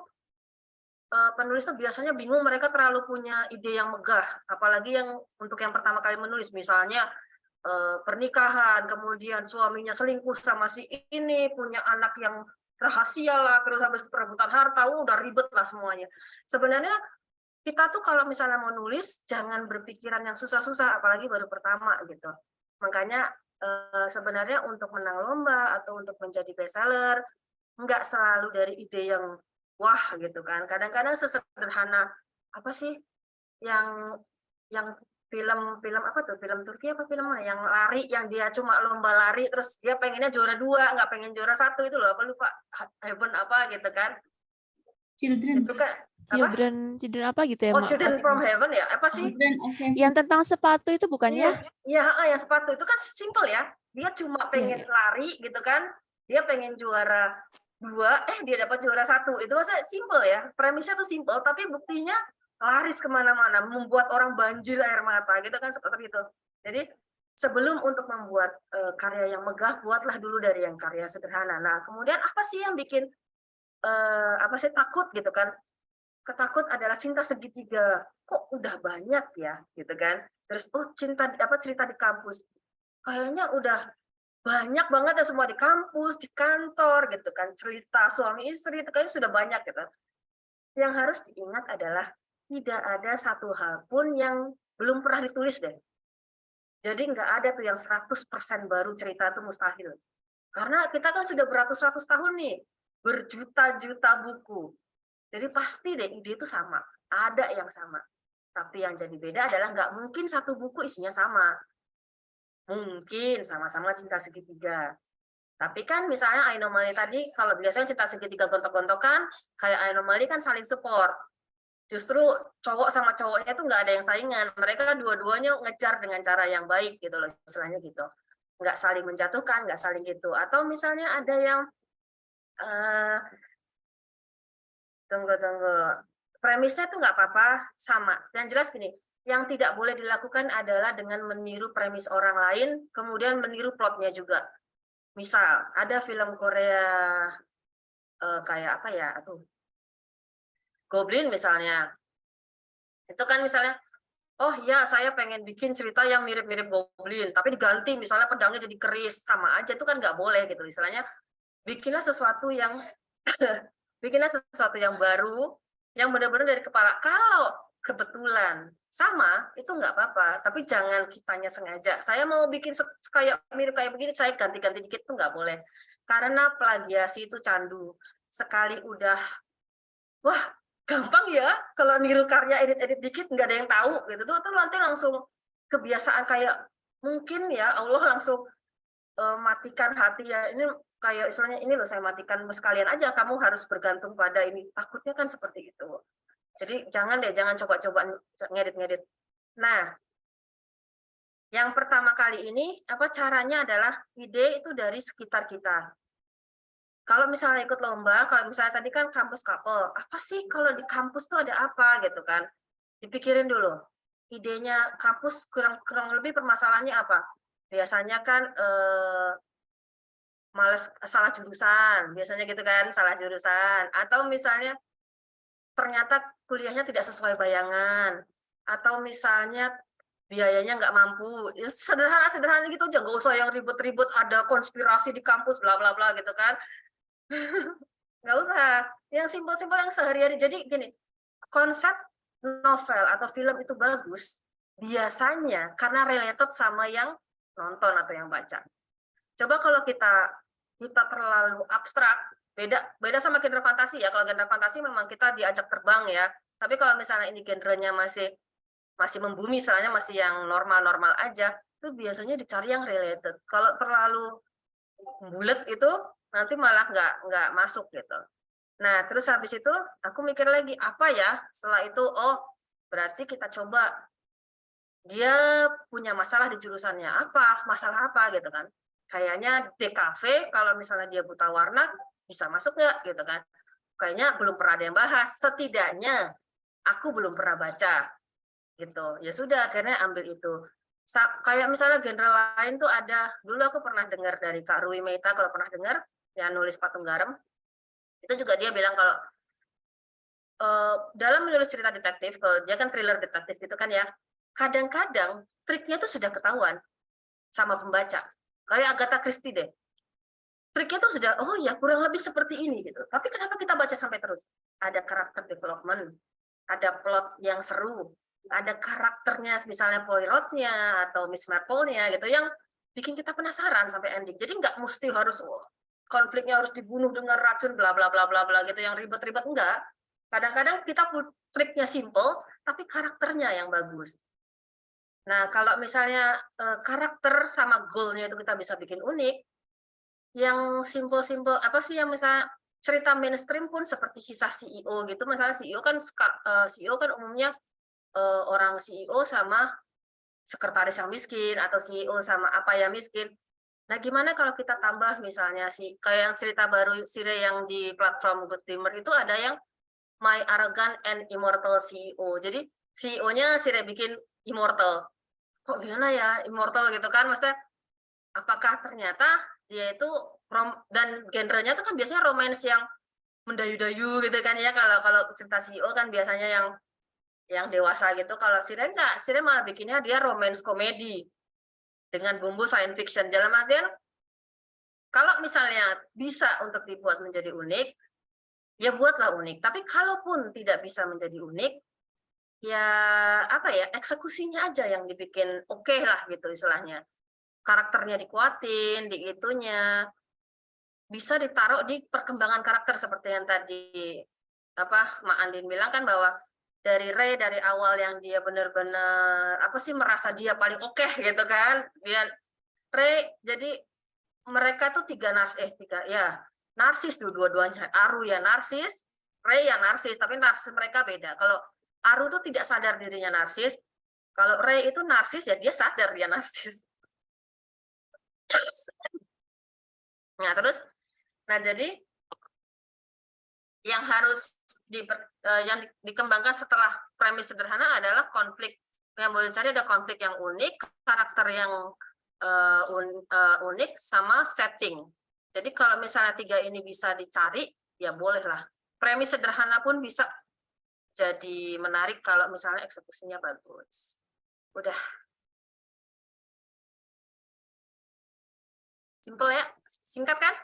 penulis tuh biasanya bingung, mereka terlalu punya ide yang megah. Apalagi yang untuk yang pertama kali menulis, misalnya pernikahan, kemudian suaminya selingkuh sama si ini, punya anak yang rahasia lah, terus habis perebutan harta, udah ribet lah semuanya. Sebenarnya kita tuh kalau misalnya mau nulis jangan berpikiran yang susah-susah, apalagi baru pertama gitu. Makanya sebenarnya untuk menang lomba atau untuk menjadi bestseller nggak selalu dari ide yang wah gitu kan. Kadang-kadang sesederhana apa sih yang film apa tuh, film Turki apa film mana yang lari, yang dia cuma lomba lari terus dia pengennya juara 2, nggak pengen juara 1 itu loh, apa lupa, Heaven apa gitu kan. Children. Itu kan apa? Children apa gitu ya, Oh, Mak? Children from Heaven ya? Apa sih? Children of Heaven. Yang tentang sepatu itu bukan ya? Iya, yang sepatu itu kan simpel ya. Dia cuma pengen lari gitu kan. Dia pengen juara 2, dia dapat juara 1. Itu masa simpel ya. Premisnya tuh simpel, tapi buktinya laris kemana-mana, membuat orang banjir air mata gitu kan, seperti itu. Jadi sebelum untuk membuat karya yang megah, buatlah dulu dari yang karya sederhana. Nah, kemudian apa sih yang bikin apa sih takut gitu kan? Ketakut adalah cinta segitiga, kok udah banyak ya gitu kan. Terus cerita di kampus kayaknya udah banyak banget ya, semua di kampus, di kantor gitu kan, cerita suami istri itu kayaknya sudah banyak gitu. Yang harus diingat adalah tidak ada satu hal pun yang belum pernah ditulis deh. Jadi nggak ada tuh yang 100% baru cerita, itu mustahil. Karena kita kan sudah beratus-ratus tahun nih, berjuta-juta buku. Jadi pasti deh ide itu sama, ada yang sama. Tapi yang jadi beda adalah nggak mungkin satu buku isinya sama. Mungkin sama-sama cinta segitiga. Tapi kan misalnya Anomali tadi, kalau biasanya cinta segitiga gontok-gontokan, kayak Anomali kan saling support. Justru cowok sama cowoknya itu nggak ada yang saingan. Mereka dua-duanya ngejar dengan cara yang baik gitu loh, istilahnya gitu. Nggak saling menjatuhkan, nggak saling gitu. Atau misalnya ada yang tunggu. Premisnya tuh nggak apa-apa, sama. Yang jelas gini, yang tidak boleh dilakukan adalah dengan meniru premis orang lain, kemudian meniru plotnya juga. Misal, ada film Korea kayak apa ya, Goblin misalnya. Itu kan misalnya, oh ya saya pengen bikin cerita yang mirip-mirip Goblin, tapi diganti misalnya pedangnya jadi keris, sama aja, itu kan nggak boleh gitu. Istilahnya, bikinlah sesuatu yang baru, yang benar-benar dari kepala. Kalau kebetulan sama, itu nggak apa-apa. Tapi jangan kitanya sengaja. Saya mau bikin kayak mirip kayak begini, saya ganti-ganti dikit, itu nggak boleh. Karena plagiasi itu candu. Sekali udah, wah gampang ya, kalau niru karya edit-edit dikit, nggak ada yang tahu. Gitu tuh nanti langsung kebiasaan kayak, mungkin ya Allah langsung matikan hati ya. Ini kayak istilahnya, ini loh saya matikan sekalian aja, kamu harus bergantung pada ini. Takutnya kan seperti itu. Jadi jangan coba-coba ngedit-ngedit. Nah, yang pertama kali ini caranya adalah ide itu dari sekitar kita. Kalau misalnya ikut lomba, kalau misalnya tadi kan kampus couple, apa sih kalau di kampus tuh ada apa gitu kan? Dipikirin dulu. Idenya kampus kurang lebih permasalahannya apa? Biasanya kan males salah jurusan, biasanya gitu kan, salah jurusan. Atau misalnya ternyata kuliahnya tidak sesuai bayangan, atau misalnya biayanya nggak mampu, ya sederhana gitu aja, nggak usah yang ribet-ribet ada konspirasi di kampus bla bla bla gitu kan. Nggak usah, yang simpel-simpel yang sehari-hari. Jadi gini, konsep novel atau film itu bagus biasanya karena related sama yang nonton atau yang baca. Coba kalau kita terlalu abstrak, beda sama genre fantasi ya. Kalau genre fantasi memang kita diajak terbang ya. Tapi kalau misalnya ini genrenya masih membumi, misalnya masih yang normal-normal aja, itu biasanya dicari yang related. Kalau terlalu bulat itu nanti malah nggak masuk gitu. Nah, terus habis itu aku mikir lagi apa ya? Setelah itu, oh berarti kita coba dia punya masalah di jurusannya apa, masalah apa gitu kan. Kayaknya DKV kalau misalnya dia buta warna bisa masuk nggak gitu kan. Kayaknya belum pernah ada yang bahas, setidaknya aku belum pernah baca gitu. Ya sudah, akhirnya ambil itu. Kayak misalnya genre lain tuh ada, dulu aku pernah dengar dari Kak Rui Meita, kalau pernah dengar, yang nulis Patung Garam, itu juga dia bilang kalau dalam menulis cerita detektif, kalau dia kan thriller detektif gitu kan ya, kadang-kadang triknya tuh sudah ketahuan sama pembaca. Kayak Agatha Christie deh. Triknya tuh sudah, oh ya kurang lebih seperti ini gitu. Tapi kenapa kita baca sampai terus? Ada karakter development, ada plot yang seru, ada karakternya misalnya Poirot-nya atau Miss Marple-nya gitu yang bikin kita penasaran sampai ending. Jadi nggak mesti harus konfliknya harus dibunuh dengan racun bla bla bla bla bla gitu yang ribet-ribet, enggak. Kadang-kadang kita triknya simple tapi karakternya yang bagus. Nah, kalau misalnya karakter sama goal-nya itu kita bisa bikin unik, yang simple-simple apa sih yang misalnya cerita mainstream pun seperti kisah CEO gitu, misalnya CEO kan umumnya orang CEO sama sekretaris yang miskin atau CEO sama apa yang miskin. Nah, gimana kalau kita tambah misalnya kayak yang cerita baru Sire yang di platform Good Timer itu ada yang My Arrogant and Immortal CEO. Jadi CEO-nya Sire bikin immortal. Kok gimana ya immortal gitu kan? Maksudnya apakah ternyata dia itu dan genrenya itu kan biasanya romance yang mendayu-dayu gitu kan ya, kalau cerita CEO kan biasanya yang dewasa gitu. Kalau Sire enggak, Sire malah bikinnya dia romance komedi dengan bumbu science fiction. Dalam artian kalau misalnya bisa untuk dibuat menjadi unik, ya buatlah unik. Tapi kalaupun tidak bisa menjadi unik, ya apa ya, eksekusinya aja yang dibikin oke lah gitu istilahnya. Karakternya dikuatin, di itunya bisa ditaruh di perkembangan karakter seperti yang tadi Mak Andin bilang kan, bahwa dari Ray dari awal yang dia benar-benar merasa dia paling oke gitu kan, dia Ray, jadi mereka tuh narsis dua-duanya. Aru ya narsis, Ray ya narsis, tapi narsis mereka beda. Kalau Aru tuh tidak sadar dirinya narsis, kalau Ray itu narsis ya dia sadar dia narsis. Nah jadi yang harus yang dikembangkan setelah premis sederhana adalah konflik. Yang boleh cari ada konflik yang unik, karakter yang unik, sama setting. Jadi kalau misalnya 3 ini bisa dicari, ya bolehlah. Premis sederhana pun bisa jadi menarik kalau misalnya eksekusinya bagus. Udah. Simple ya? Singkat kan?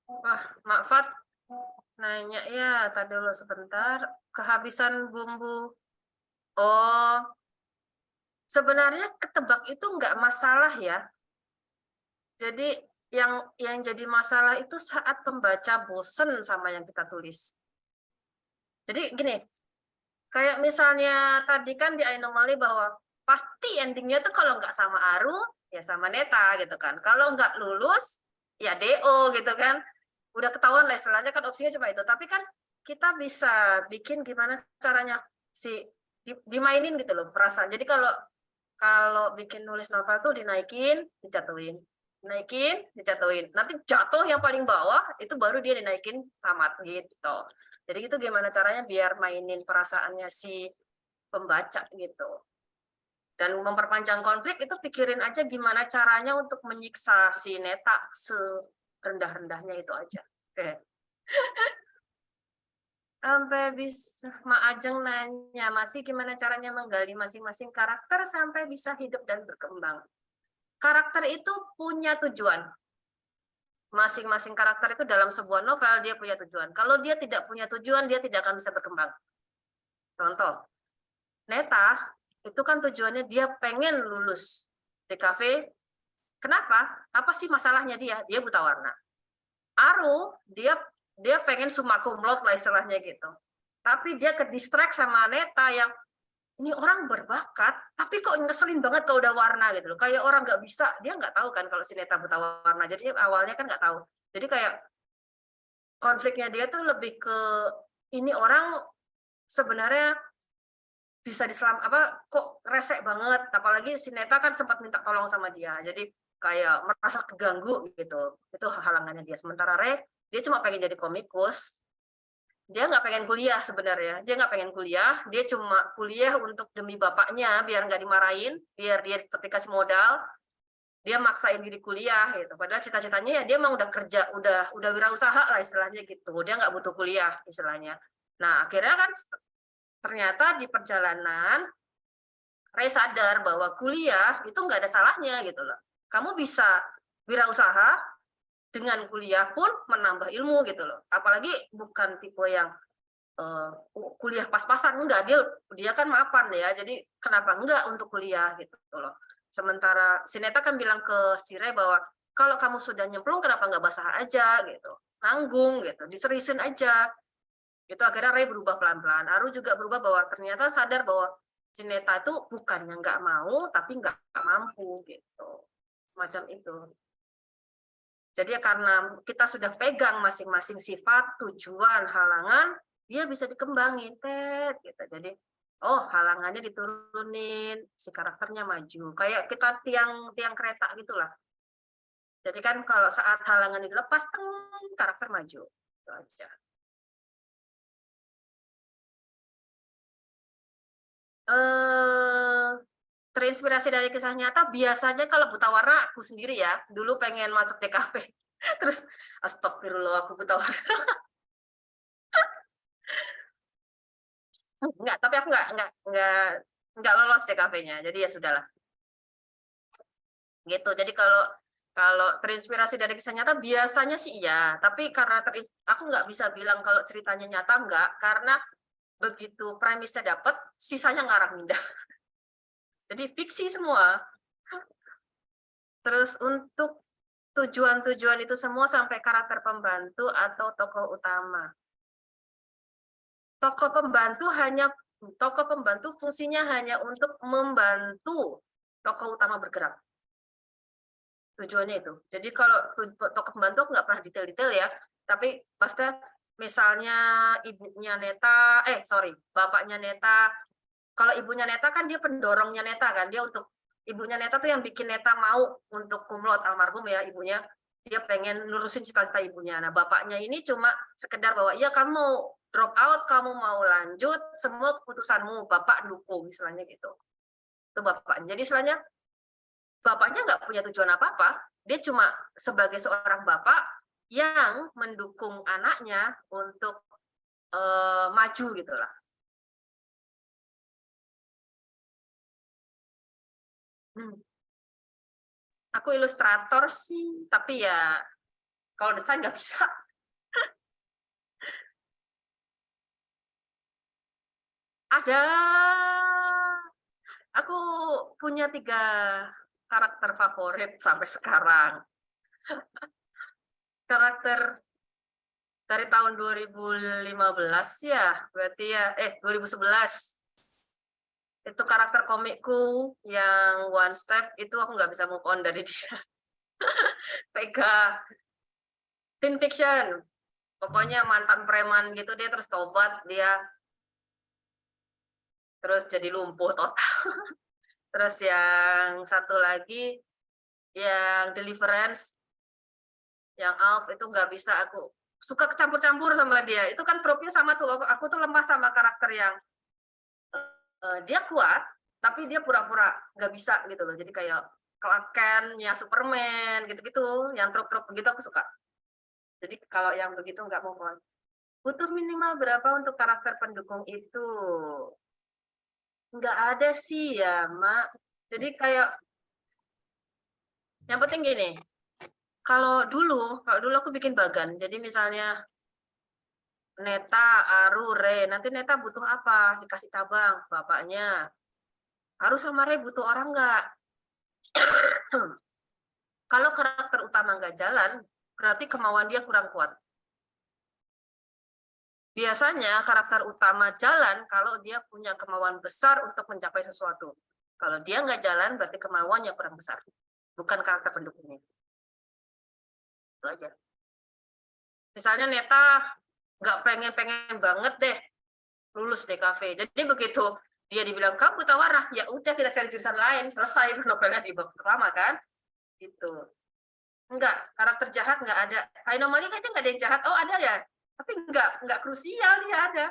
Wah, Mak Fat nanya ya, tadi dulu sebentar. Kehabisan bumbu. Oh, sebenarnya ketebak itu nggak masalah ya. Jadi yang jadi masalah itu saat pembaca bosen sama yang kita tulis. Jadi gini, kayak misalnya tadi kan di Anomali bahwa pasti endingnya tuh kalau nggak sama Aru, ya sama Neta gitu kan. Kalau nggak lulus, ya DO gitu kan. Udah ketahuan lah istilahnya kan opsinya cuma itu. Tapi kan kita bisa bikin gimana caranya dimainin gitu loh perasaan. Jadi kalau bikin nulis novel tuh dinaikin, dijatuhin. Dinaikin, dijatuhin. Nanti jatuh yang paling bawah, itu baru dia dinaikin tamat gitu. Jadi itu gimana caranya biar mainin perasaannya si pembaca gitu. Dan memperpanjang konflik itu pikirin aja gimana caranya untuk menyiksa si Neta serendah-rendahnya itu aja. Oke. Sampai bisa Ma Ajeng nanya, masih gimana caranya menggali masing-masing karakter sampai bisa hidup dan berkembang. Karakter itu punya tujuan. Masing-masing karakter itu dalam sebuah novel dia punya tujuan. Kalau dia tidak punya tujuan, dia tidak akan bisa berkembang. Contoh, Neta itu kan tujuannya dia pengen lulus DKV. Kenapa? Apa sih masalahnya dia? Dia buta warna. Aru, dia pengen summa cum laude lah istilahnya gitu. Tapi dia ke distract sama Neta yang ini orang berbakat, tapi kok ngeselin banget kalau udah warna gitu loh. Kayak orang nggak bisa, dia nggak tahu kan kalau si Neta buta warna. Jadi awalnya kan nggak tahu. Jadi kayak konfliknya dia tuh lebih ke ini orang sebenarnya bisa kok resek banget. Apalagi si Neta kan sempat minta tolong sama dia. Jadi kayak merasa keganggu gitu. Itu halangannya dia. Sementara dia cuma pengen jadi komikus. Dia nggak pengen kuliah sebenarnya. Dia nggak pengen kuliah. Dia cuma kuliah untuk demi bapaknya, biar nggak dimarahin, biar dia tetap dikasih modal. Dia maksain diri kuliah gitu. Padahal cita-citanya ya dia emang udah kerja, udah wirausaha lah istilahnya gitu. Dia nggak butuh kuliah istilahnya. Nah akhirnya kan ternyata di perjalanan Ray sadar bahwa kuliah itu nggak ada salahnya gitu loh. Kamu bisa wirausaha dengan kuliah pun menambah ilmu gitu loh. Apalagi bukan tipe yang kuliah pas-pasan, enggak, dia kan mapan ya. Jadi kenapa enggak untuk kuliah gitu loh. Sementara si Neta kan bilang ke si Ray bahwa kalau kamu sudah nyemplung kenapa enggak basah aja gitu. Nanggung gitu, diseriusin aja. Itu akhirnya Ray berubah pelan-pelan. Aru juga berubah bahwa ternyata sadar bahwa si Neta itu bukannya enggak mau tapi enggak mampu gitu. Macam itu. Jadi karena kita sudah pegang masing-masing sifat, tujuan, halangan, dia bisa dikembangin, gitu. Jadi, oh halangannya diturunin, si karakternya maju. Kayak kita tiang kereta gitulah. Jadi kan kalau saat halangan dilepas, karakter maju. Itu aja. Terinspirasi dari kisah nyata, biasanya kalau buta warna aku sendiri ya, dulu pengen masuk DKV. Terus astagfirullah aku buta warna. Enggak, tapi aku enggak lolos DKV-nya. Jadi ya sudahlah. Gitu. Jadi kalau terinspirasi dari kisah nyata biasanya sih iya, tapi karena aku nggak bisa bilang kalau ceritanya nyata enggak, karena begitu premisnya dapat, sisanya ngarang mindah. Jadi fiksi semua. Terus untuk tujuan-tujuan itu semua sampai karakter pembantu atau tokoh utama. Tokoh pembantu fungsinya hanya untuk membantu tokoh utama bergerak. Tujuannya itu. Jadi kalau tokoh pembantu nggak pernah detail-detail ya, tapi pasti misalnya bapaknya Neta. Kalau ibunya Neta kan dia pendorongnya Neta kan, dia untuk ibunya Neta tuh yang bikin Neta mau untuk kumlot almarhum ya ibunya, dia pengen lurusin cita-cita ibunya. Nah bapaknya ini cuma sekedar bahwa ya kamu mau drop out, kamu mau lanjut, semua keputusanmu, bapak dukung misalnya gitu. Itu bapaknya. Jadi istilahnya bapaknya nggak punya tujuan apa-apa, dia cuma sebagai seorang bapak yang mendukung anaknya untuk maju gitu lah. Aku ilustrator sih, tapi ya kalau desain nggak bisa. Aku punya 3 karakter favorit sampai sekarang. Karakter dari tahun 2015 ya, berarti ya, 2011. Itu karakter komikku yang One Step, itu aku nggak bisa move on dari dia. Vega, teen fiction. Pokoknya mantan preman gitu, dia terus tobat, dia terus jadi lumpuh total. Terus yang satu lagi, yang Deliverance, yang Alf itu nggak bisa, aku suka kecampur-campur sama dia. Itu kan trope-nya sama tuh, aku tuh lemah sama karakter yang dia kuat, tapi dia pura-pura nggak bisa gitu loh. Jadi kayak Clark Kent-nya Superman gitu-gitu, yang trope-trope begitu aku suka. Jadi kalau yang begitu nggak mau. Butuh minimal berapa untuk karakter pendukung itu? Nggak ada sih ya, Mak. Jadi kayak, yang penting gini, kalau dulu aku bikin bagan, jadi misalnya Neta, Aru, Re, nanti Neta butuh apa? Dikasih cabang, bapaknya. Aru sama Re butuh orang nggak? Kalau karakter utama nggak jalan, berarti kemauan dia kurang kuat. Biasanya karakter utama jalan kalau dia punya kemauan besar untuk mencapai sesuatu. Kalau dia nggak jalan, berarti kemauannya kurang besar. Bukan karakter pendukungnya. Itu aja. Misalnya Neta nggak pengen banget deh lulus DKV. Jadi begitu dia dibilang kamu buta warna, ya udah kita cari jurusan lain, selesai novelnya di bab pertama kan. Gitu. Enggak, karakter jahat nggak ada. Anomali kayaknya nggak ada yang jahat. Oh ada ya, tapi nggak krusial dia ada.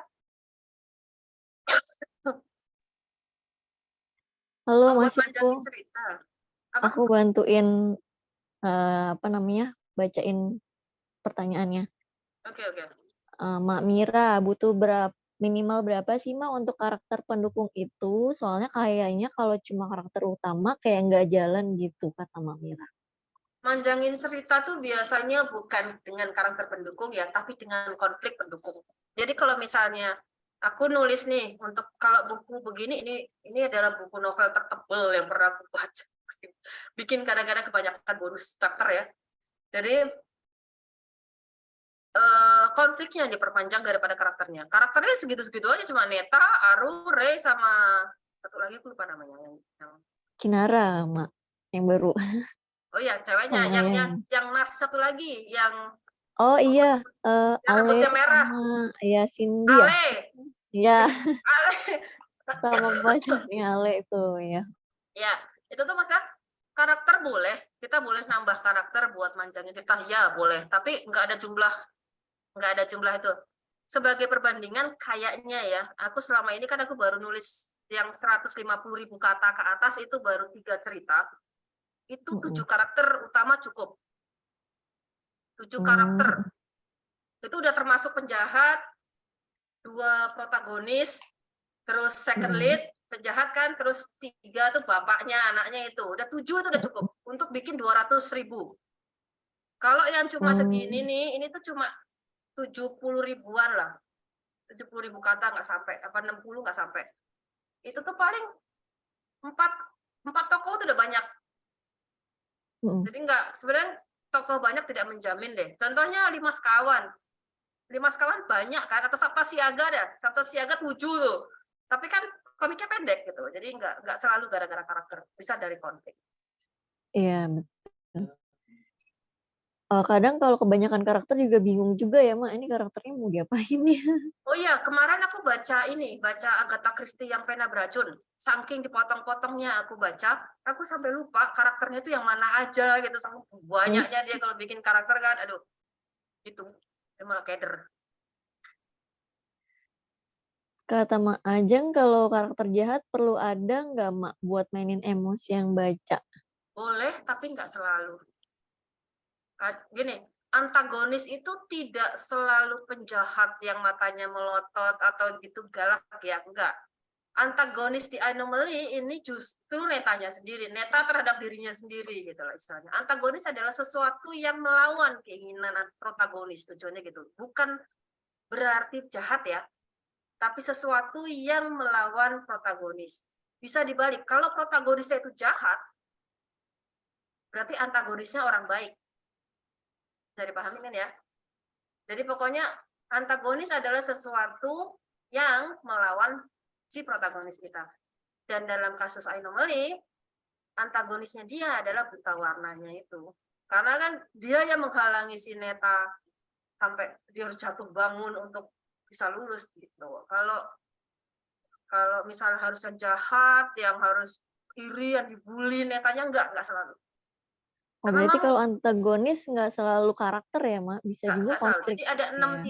Halo Buat Mas Iko, panjangin cerita. Apa? aku bantuin apa namanya bacain pertanyaannya. Oke. Mak Mira, butuh minimal berapa sih Mak untuk karakter pendukung itu? Soalnya kayaknya kalau cuma karakter utama kayak nggak jalan gitu kata Mak Mira. Manjangin cerita tuh biasanya bukan dengan karakter pendukung ya, tapi dengan konflik pendukung. Jadi kalau misalnya aku nulis nih untuk kalau buku begini, ini adalah buku novel tertebal yang pernah aku baca. Bikin kadang-kadang kebanyakan bonus chapter ya. Jadi konfliknya yang diperpanjang daripada karakternya. Karakternya segitu-segitu aja, cuma Neta, Aru, Rei, sama satu lagi aku lupa namanya. Kinara Mak yang baru. Oh iya, ceweknya. Sama Yang satu lagi, yang Oh iya, Ale rambutnya merah. sama ya Cindy ya. Ale. Iya, Ale. sama pacarnya Ale itu ya. Ya, itu tuh maksudnya karakter boleh, kita boleh nambah karakter buat manjangin cerita, ya boleh, tapi nggak ada jumlah itu. Sebagai perbandingan kayaknya ya, aku selama ini kan aku baru nulis yang 150.000 kata ke atas itu baru 3 cerita, itu 7 karakter utama cukup. 7 karakter. Itu udah termasuk penjahat, 2 protagonis, terus second lead, penjahat kan, terus 3 tuh bapaknya, anaknya itu. Udah 7 itu udah cukup untuk bikin 200.000. Kalau yang cuma segini nih, ini tuh cuma 70 ribuan lah. 70.000 kata nggak sampai, apa 60 nggak sampai. Itu tuh paling 4 tokoh itu udah banyak. Jadi sebenarnya tokoh banyak tidak menjamin deh. Contohnya 5 sekawan. 5 sekawan banyak kan, atau Sabta Siaga dah. Sabta Siaga 7 tuh. Tapi kan komiknya pendek gitu. Jadi nggak selalu gara-gara karakter. Bisa dari konflik. Iya, betul. Kadang kalau kebanyakan karakter juga bingung juga ya, Mak. Ini karakternya mau diapain ya? Oh iya, kemarin aku baca Agatha Christie yang Pena Beracun. Saking dipotong-potongnya aku baca, aku sampai lupa karakternya itu yang mana aja gitu. Sampai banyaknya dia kalau bikin karakter kan, aduh. Itu, dia malah keder. Kata Mak Ajeng, kalau karakter jahat perlu ada nggak, Mak, buat mainin emosi yang baca? Boleh, tapi nggak selalu. Gini, antagonis itu tidak selalu penjahat yang matanya melotot atau gitu galak ya, enggak. Antagonis di Anomaly ini justru netanya sendiri, neta terhadap dirinya sendiri gitu lah istilahnya. Antagonis adalah sesuatu yang melawan keinginan protagonis, tujuannya gitu. Bukan berarti jahat ya, tapi sesuatu yang melawan protagonis. bisa dibalik. Kalau protagonisnya itu jahat, berarti antagonisnya orang baik. Bisa dipahami kan ya? Jadi pokoknya antagonis adalah sesuatu yang melawan si protagonis kita. Dan dalam kasus Anomaly, antagonisnya dia adalah buta warnanya itu. Karena kan dia yang menghalangi si Neta sampai dia harus jatuh bangun untuk bisa lulus gitu. Kalau misalnya harusnya jahat, yang harus iri, yang dibully, Netanya enggak selalu. Oh, Karena berarti memang kalau antagonis nggak selalu karakter ya, Mak? Bisa juga nggak selalu. konflik. Jadi ada 6 Ya.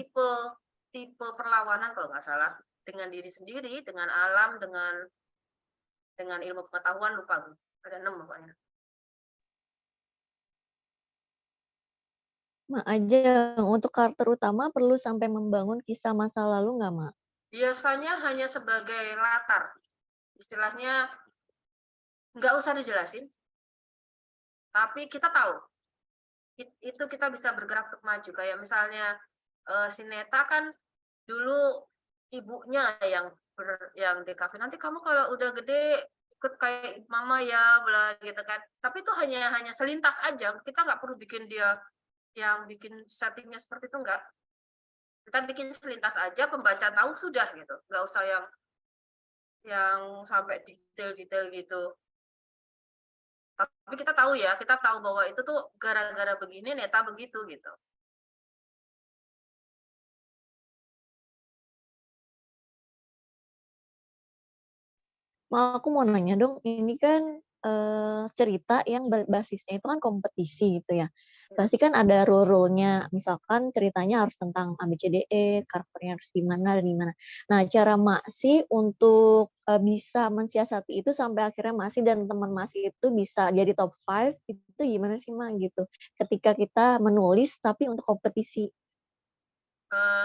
tipe perlawanan kalau nggak salah, dengan diri sendiri, dengan alam, dengan ilmu pengetahuan, lupa gue. Ada 6 pokoknya. Mak aja, untuk karakter utama perlu sampai membangun kisah masa lalu nggak, Mak? Biasanya hanya sebagai latar. Istilahnya nggak usah dijelasin, tapi kita tahu. Itu kita bisa bergerak untuk maju. Kayak misalnya si Neta kan dulu ibunya yang DKV. Nanti kamu kalau udah gede ikut kayak mama ya, bla gitu kan. Tapi itu hanya selintas aja. Kita nggak perlu bikin dia yang bikin settingnya seperti itu, enggak. Kita bikin selintas aja, pembaca tahu sudah gitu. Nggak usah yang sampai detail-detail gitu. Tapi kita tahu ya, kita tahu bahwa itu tuh gara-gara begini Neta begitu gitu. Mak, aku mau nanya dong, ini kan cerita yang basisnya itu kan kompetisi gitu ya. Pasti kan ada rule-rule-nya, misalkan ceritanya harus tentang ABCDE, karakternya harus gimana dan gimana. Nah, cara Maksi untuk bisa mensiasati itu sampai akhirnya Maksi dan teman Maksi itu bisa jadi top 5, itu gimana sih, Mak, gitu? Ketika kita menulis tapi untuk kompetisi.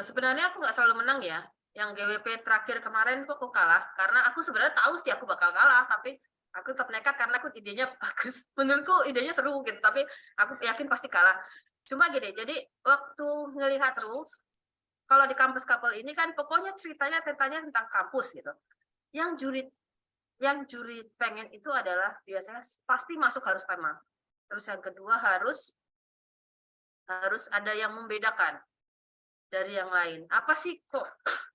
Sebenarnya aku nggak selalu menang ya. Yang GWP terakhir kemarin tuh aku kalah karena aku sebenarnya tahu sih aku bakal kalah, tapi aku tetap nekat karena aku idenya bagus. Menurutku idenya seru gitu, tapi aku yakin pasti kalah. Cuma gini, jadi waktu ngelihat rules, kalau di kampus couple ini kan pokoknya ceritanya tentang kampus gitu. Yang juri pengen itu adalah biasanya pasti masuk harus tema. Terus yang kedua harus ada yang membedakan dari yang lain. Apa sih kok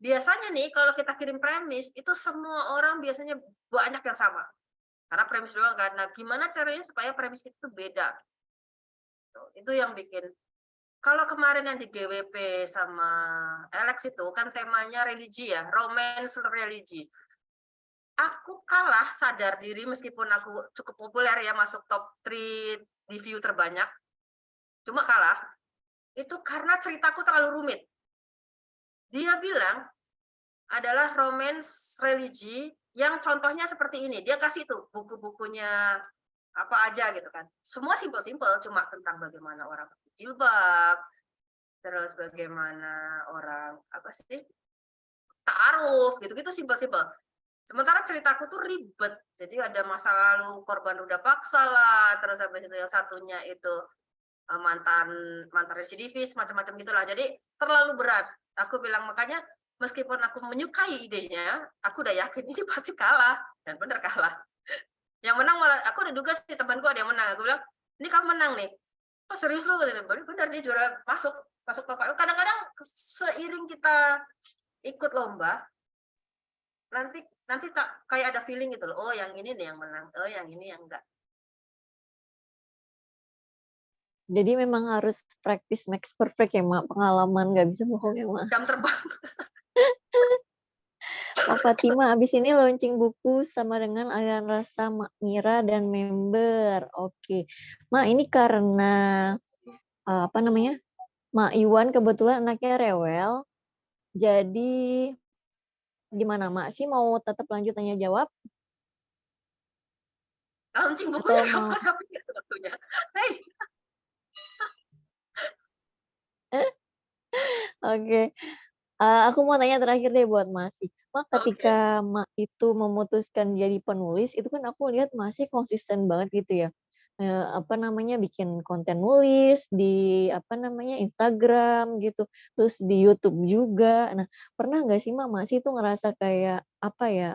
biasanya nih kalau kita kirim premis itu semua orang biasanya banyak yang sama. Karena premis doang kan. Nah, gimana caranya supaya premis itu beda? Itu yang bikin. Kalau kemarin yang di GWP sama Alex itu kan temanya religi ya, romance religi. Aku kalah sadar diri meskipun aku cukup populer ya, masuk top 3 di view terbanyak. Cuma kalah itu karena ceritaku terlalu rumit. Dia bilang adalah romance religi yang contohnya seperti ini. Dia kasih tuh buku-bukunya apa aja gitu kan. Semua simpel-simpel, cuma tentang bagaimana orang jilbab, terus bagaimana orang apa sih ta'aruf gitu-gitu, simpel-simpel. Sementara ceritaku tuh ribet. Jadi ada masa lalu korban ruda paksa lah, terus habis itu yang satunya itu mantan residivis, macam-macam gitulah. Jadi terlalu berat. Aku bilang makanya meskipun aku menyukai idenya, aku udah yakin ini pasti kalah, dan benar kalah. Yang menang malah aku udah duga sih temanku ada yang menang. Aku bilang ini kamu menang nih. Oh serius lu? Benar dia juara masuk top 5. Kadang-kadang seiring kita ikut lomba, nanti tak kayak ada feeling gitu loh. Oh yang ini nih yang menang. Oh yang ini yang enggak. Jadi memang harus practice makes perfect ya, Mak. Pengalaman nggak bisa bohong ya, Mak. Jam terbang. Mak Fatima, abis ini launching buku sama dengan aliran rasa Mak Mira dan member. Oke. Mak, ini karena apa namanya? Mak Iwan kebetulan anaknya rewel. Jadi gimana, Mak sih mau tetap lanjut tanya jawab? Launching bukunya Atau mau kapan habisnya waktunya? Hey. Oke. Aku mau tanya terakhir deh buat Masih. Mak, ketika Mak itu memutuskan jadi penulis, itu kan aku lihat Masih konsisten banget gitu ya. apa namanya, bikin konten nulis di, apa namanya, Instagram gitu, terus di YouTube juga. Nah, pernah nggak sih, Mak, Masih tuh ngerasa kayak, apa ya,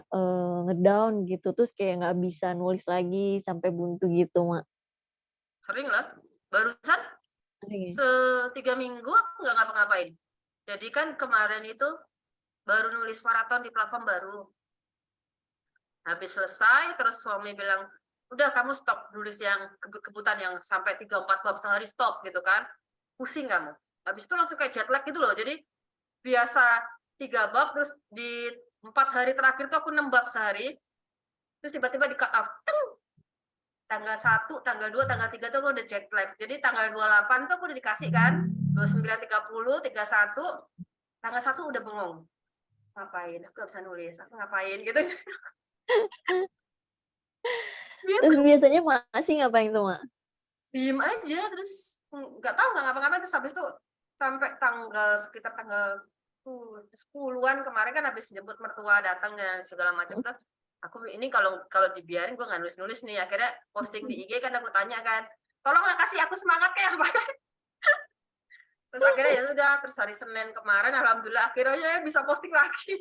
nge-down gitu, terus kayak nggak bisa nulis lagi sampai buntu gitu, Mak? Sering lah. Barusan Sering ya? 3 minggu aku nggak ngapa-ngapain. Jadi kan kemarin itu baru nulis maraton di platform baru. Habis selesai, terus suami bilang, udah kamu stop nulis yang kebut-kebutan yang sampai 3-4 bab sehari, stop gitu kan. Pusing kamu. Habis itu langsung kayak jet lag gitu loh. Jadi biasa 3 bab, terus di 4 hari terakhir tuh aku 6 bab sehari, terus tiba-tiba di cut off. Tanggal 1, tanggal 2, tanggal 3 tuh aku udah jet lag. Jadi tanggal 28 tuh aku udah dikasih kan, 29, 30, 31, tanggal 1 udah bengong. Ngapain? Aku gak bisa nulis, aku ngapain gitu. Biasa Terus biasanya Masih ngapain tuh, Mak? diem aja, terus nggak tahu nggak ngapa-ngapain, terus habis itu sampai sekitar tanggal 10-an kemarin kan habis jemput mertua datang dan segala macam tuh, aku ini kalau dibiarin gue nggak nulis nih. Akhirnya posting di IG kan, aku tanya kan, tolonglah kasih aku semangat kayak apa. Terus akhirnya ya sudah, terus hari Senin kemarin alhamdulillah akhirnya bisa posting lagi.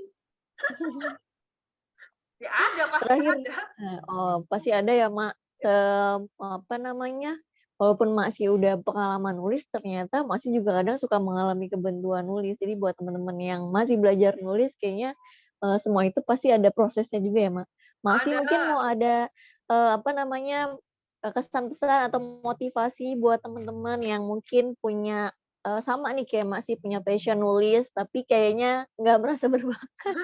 Ya ada, pasti Terakhir ada. pasti ada ya, Mak. Apa namanya, walaupun Masih udah pengalaman nulis, ternyata Masih juga kadang suka mengalami kebentuan nulis. Jadi buat teman-teman yang masih belajar nulis, kayaknya semua itu pasti ada prosesnya juga ya, Mak. Masih Ada. mungkin mau ada apa namanya, kesan pesan atau motivasi buat teman-teman yang mungkin punya sama nih kayak Masih punya passion nulis, tapi kayaknya nggak merasa berbakat.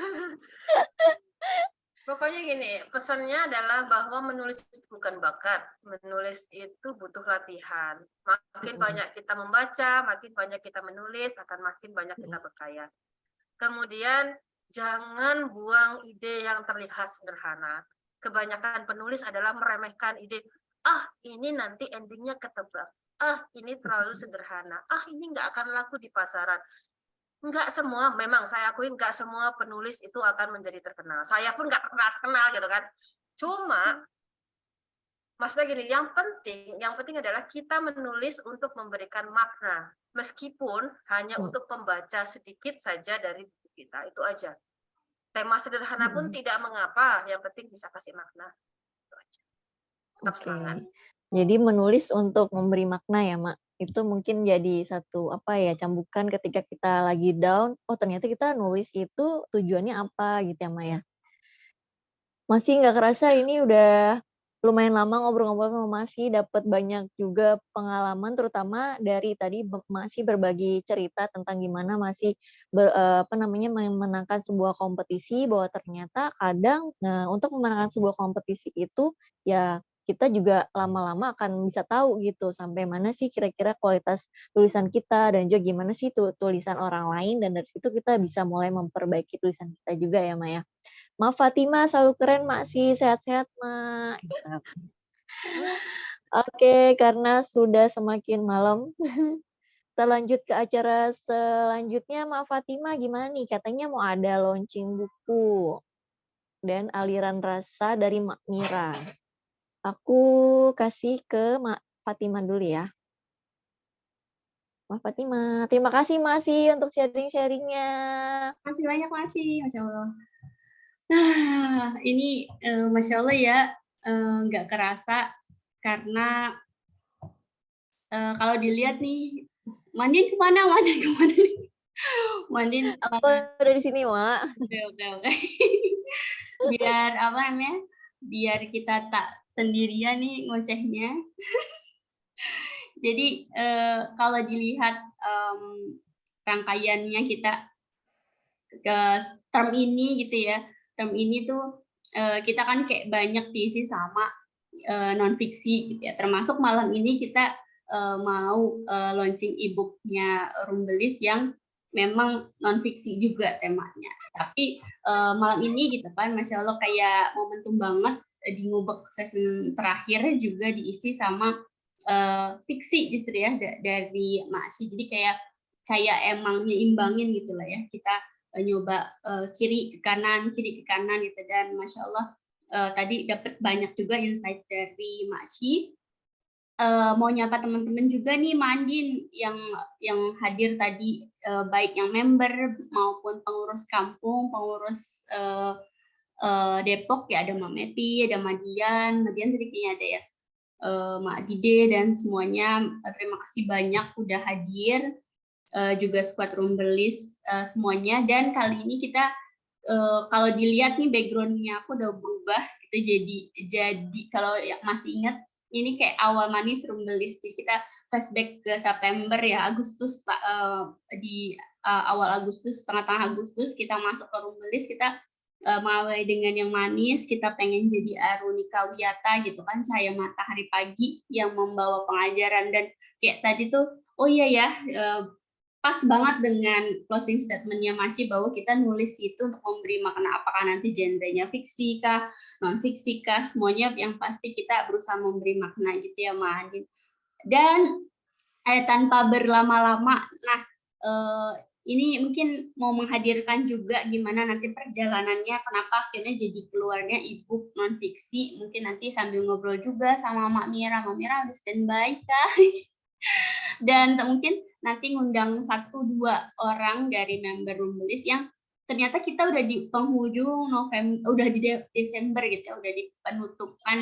Pokoknya gini, pesannya adalah bahwa menulis itu bukan bakat, menulis itu butuh latihan. Makin banyak kita membaca, makin banyak kita menulis, akan makin banyak kita berkarya. Kemudian jangan buang ide yang terlihat sederhana. Kebanyakan penulis adalah meremehkan ide, ini nanti endingnya ketebak, ini terlalu sederhana, ini nggak akan laku di pasaran. Enggak semua, memang saya akui enggak semua penulis itu akan menjadi terkenal. Saya pun enggak pernah terkenal gitu kan. Cuma maksudnya gini, yang penting adalah kita menulis untuk memberikan makna, meskipun hanya untuk pembaca sedikit saja dari buku kita, itu aja. Tema sederhana pun tidak mengapa, yang penting bisa kasih makna. Itu aja. Tetap semangat. Jadi menulis untuk memberi makna ya, Mak. Itu mungkin jadi satu apa ya, cambukan ketika kita lagi down, oh ternyata kita nulis itu tujuannya apa gitu ya, Mak ya. Masih nggak kerasa ini udah lumayan lama ngobrol-ngobrol sama Masih, dapat banyak juga pengalaman terutama dari tadi Masih berbagi cerita tentang gimana Masih apa namanya, memenangkan sebuah kompetisi, bahwa ternyata kadang untuk memenangkan sebuah kompetisi itu ya kita juga lama-lama akan bisa tahu gitu sampai mana sih kira-kira kualitas tulisan kita dan juga gimana sih tulisan orang lain, dan dari situ kita bisa mulai memperbaiki tulisan kita juga ya, Mak ya. Mak Fatima selalu keren, Mak, sih. Sehat-sehat, Mak. Oke, karena sudah semakin malam, kita lanjut ke acara selanjutnya. Mak Fatima gimana nih? Katanya mau ada launching buku dan aliran rasa dari Mak Mira. Aku kasih ke Mak Fatima dulu ya. Mak Fatima, terima kasih Masih untuk sharing-sharingnya. Makasih banyak, Masya Allah. Nah, ini Masya Allah ya, nggak kerasa karena kalau dilihat nih, Mandin kemana nih? Mandin Aku ada di sini, Mak. Oke. Biar apa namanya? Biar kita tak sendirian nih ngocehnya. Jadi kalau dilihat rangkaiannya kita ke term ini gitu ya, term ini tuh kita kan kayak banyak diisi sama non fiksi gitu ya, termasuk malam ini kita mau launching e-booknya Rumbelis yang memang non fiksi juga temanya. Tapi malam ini gitu kan, Masya Allah kayak momentum banget di ngubek season terakhir juga diisi sama fiksi gitu ya dari Masih. Jadi kayak emang nyimbangin gitu lah ya, kita nyoba kiri ke kanan gitu, dan Masya Allah tadi dapat banyak juga insight dari Masih mau nyapa teman-teman juga nih Mandin yang hadir tadi, baik yang member maupun pengurus kampung, pengurus Depok ya, ada Mbak Meti, ada Madian tadi kayaknya ada ya, Mak Dide dan semuanya. Terima kasih banyak udah hadir, juga squad Rumbelis semuanya. Dan kali ini kita kalau dilihat nih background-nya aku udah berubah gitu, jadi kalau masih ingat ini kayak awal manis Rumbelis, jadi kita flashback ke September ya, Agustus, di awal Agustus, tengah-tengah Agustus kita masuk ke Rumbelis, kita mengawali dengan yang manis, kita pengen jadi Arunika Wiyata gitu kan, cahaya matahari pagi yang membawa pengajaran. Dan kayak tadi tuh, oh iya ya, pas banget dengan closing statement-nya Masih bahwa kita nulis itu untuk memberi makna, apakah nanti genrenya fiksi kah, non fiksi kah, semuanya yang pasti kita berusaha memberi makna gitu ya Mbak Adin. Dan tanpa berlama-lama, nah ini mungkin mau menghadirkan juga gimana nanti perjalanannya, kenapa akhirnya jadi keluarnya e-book non fiksi. Mungkin nanti sambil ngobrol juga sama Mak Mira udah standby kah? Dan mungkin nanti ngundang 1-2 orang dari member Rumbelis yang ternyata kita udah di penghujung November, udah di Desember gitu ya, udah di penutupan,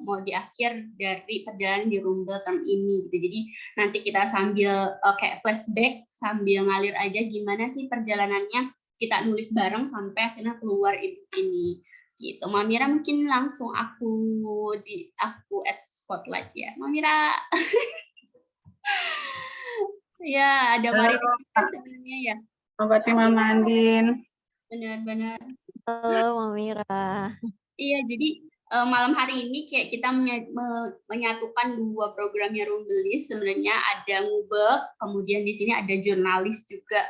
mau di akhir dari perjalanan di Rumbel term ini gitu. Jadi nanti kita sambil kayak flashback, sambil ngalir aja gimana sih perjalanannya kita nulis bareng sampai akhirnya keluar ebook ini gitu. Mbak Mira mungkin langsung aku add spotlight ya, Mbak Mira. Ya, ada Mari sebenarnya ya. Fatimah Mandin. Benar-benar. Halo, Mamira. Iya, jadi malam hari ini kayak kita menyatukan 2 programnya Rumbelis. Sebenarnya ada ngubek, kemudian di sini ada jurnalis juga.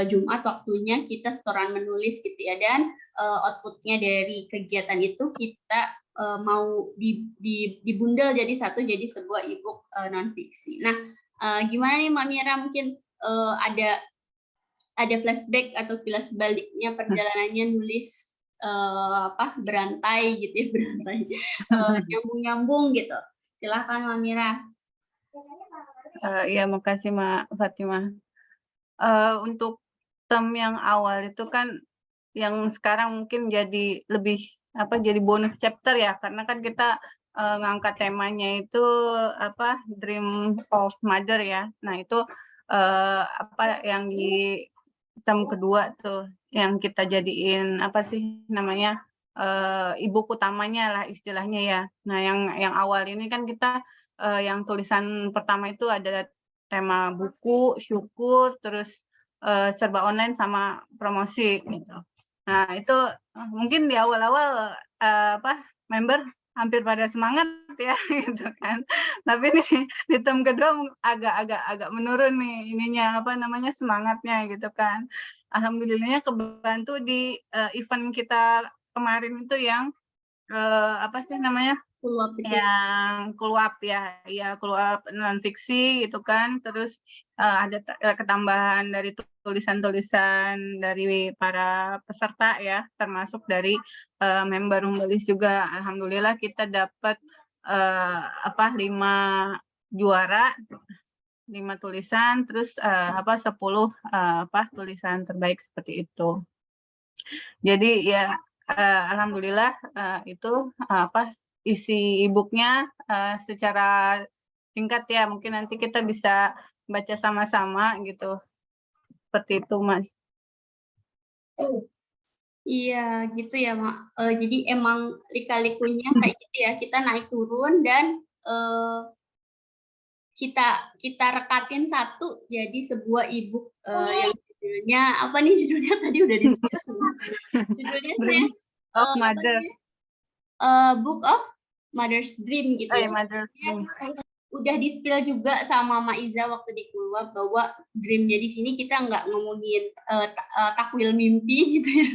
Jumat waktunya kita setoran menulis gitu ya, dan outputnya dari kegiatan itu kita mau dibundel jadi sebuah ebook non fiksi. Nah, gimana nih Mbak Mira, mungkin ada flashback atau kilas baliknya perjalanannya nulis berantai gitu ya, nyambung-nyambung gitu. Silakan Mbak Mira. Ya, makasih Mbak Fatimah. Untuk term yang awal itu kan yang sekarang mungkin jadi lebih jadi bonus chapter ya, karena kan kita ngangkat temanya itu Dream of Mother ya. Nah, itu yang di term kedua tuh yang kita jadiin ibu utamanya lah istilahnya ya. Nah, yang awal ini kan kita yang tulisan pertama itu ada tema buku, syukur, terus serba online sama promosi gitu. Nah, itu mungkin di awal-awal member hampir pada semangat ya gitu kan. Tapi di term kedua agak menurun nih semangatnya gitu kan. Alhamdulillahnya kebantu di event kita kemarin itu yang yang keluap non fiksi gitu kan. Terus ada ketambahan dari tulisan-tulisan dari para peserta ya, termasuk dari member Rumbelis juga. Alhamdulillah kita dapat 5 juara, 5 tulisan, terus 10 tulisan terbaik seperti itu. Jadi ya alhamdulillah itu isi e-booknya secara singkat ya, mungkin nanti kita bisa baca sama-sama gitu. Seperti itu, Mas. Iya, gitu ya, Mak. Jadi emang lika-likunya kayak gitu ya, kita naik turun dan kita rekatin satu jadi sebuah e-book yang judulnya apa nih judulnya tadi udah disebut. Judulnya of Mother. Book of Mother's Dream gitu ya. Mother's Dream. Udah di-spill juga sama Mak Iza waktu di keluar bahwa dreamnya di sini kita nggak ngomongin takwil mimpi gitu ya.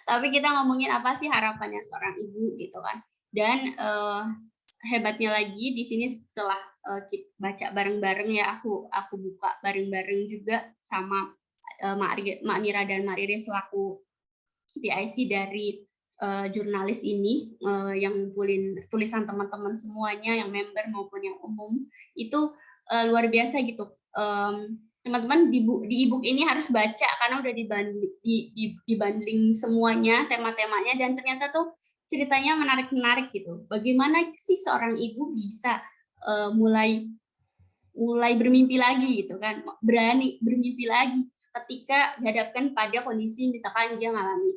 Tapi kita ngomongin apa sih harapannya seorang ibu gitu kan. Dan hebatnya lagi di sini setelah baca bareng-bareng ya, aku buka bareng-bareng juga sama Mak Mira dan Mak Riri selaku PIC dari jurnalis ini yang ngumpulin tulisan teman-teman semuanya, yang member maupun yang umum, itu luar biasa gitu. Teman-teman di e-book ini harus baca karena udah dibanding semuanya tema-temanya, dan ternyata tuh ceritanya menarik-menarik gitu. Bagaimana sih seorang ibu bisa mulai bermimpi lagi gitu kan, berani bermimpi lagi ketika dihadapkan pada kondisi misalkan dia ngalami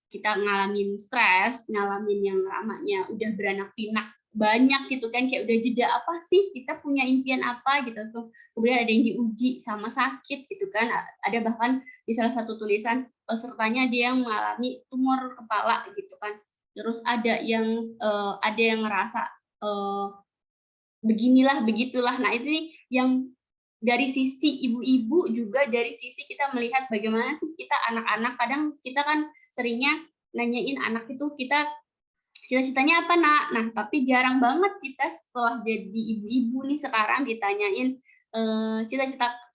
kita ngalamin stres, ngalamin yang namanya udah beranak pinak banyak gitu kan, kayak udah jeda apa sih, kita punya impian apa gitu tuh, kemudian ada yang diuji sama sakit gitu kan, ada bahkan di salah satu tulisan pesertanya dia yang mengalami tumor kepala gitu kan, terus ada yang ngerasa beginilah begitulah. Nah ini yang dari sisi ibu-ibu, juga dari sisi kita melihat bagaimana sih kita anak-anak, kadang kita kan seringnya nanyain anak itu, kita cita-citanya apa nak? Nah tapi jarang banget kita setelah jadi ibu-ibu nih sekarang ditanyain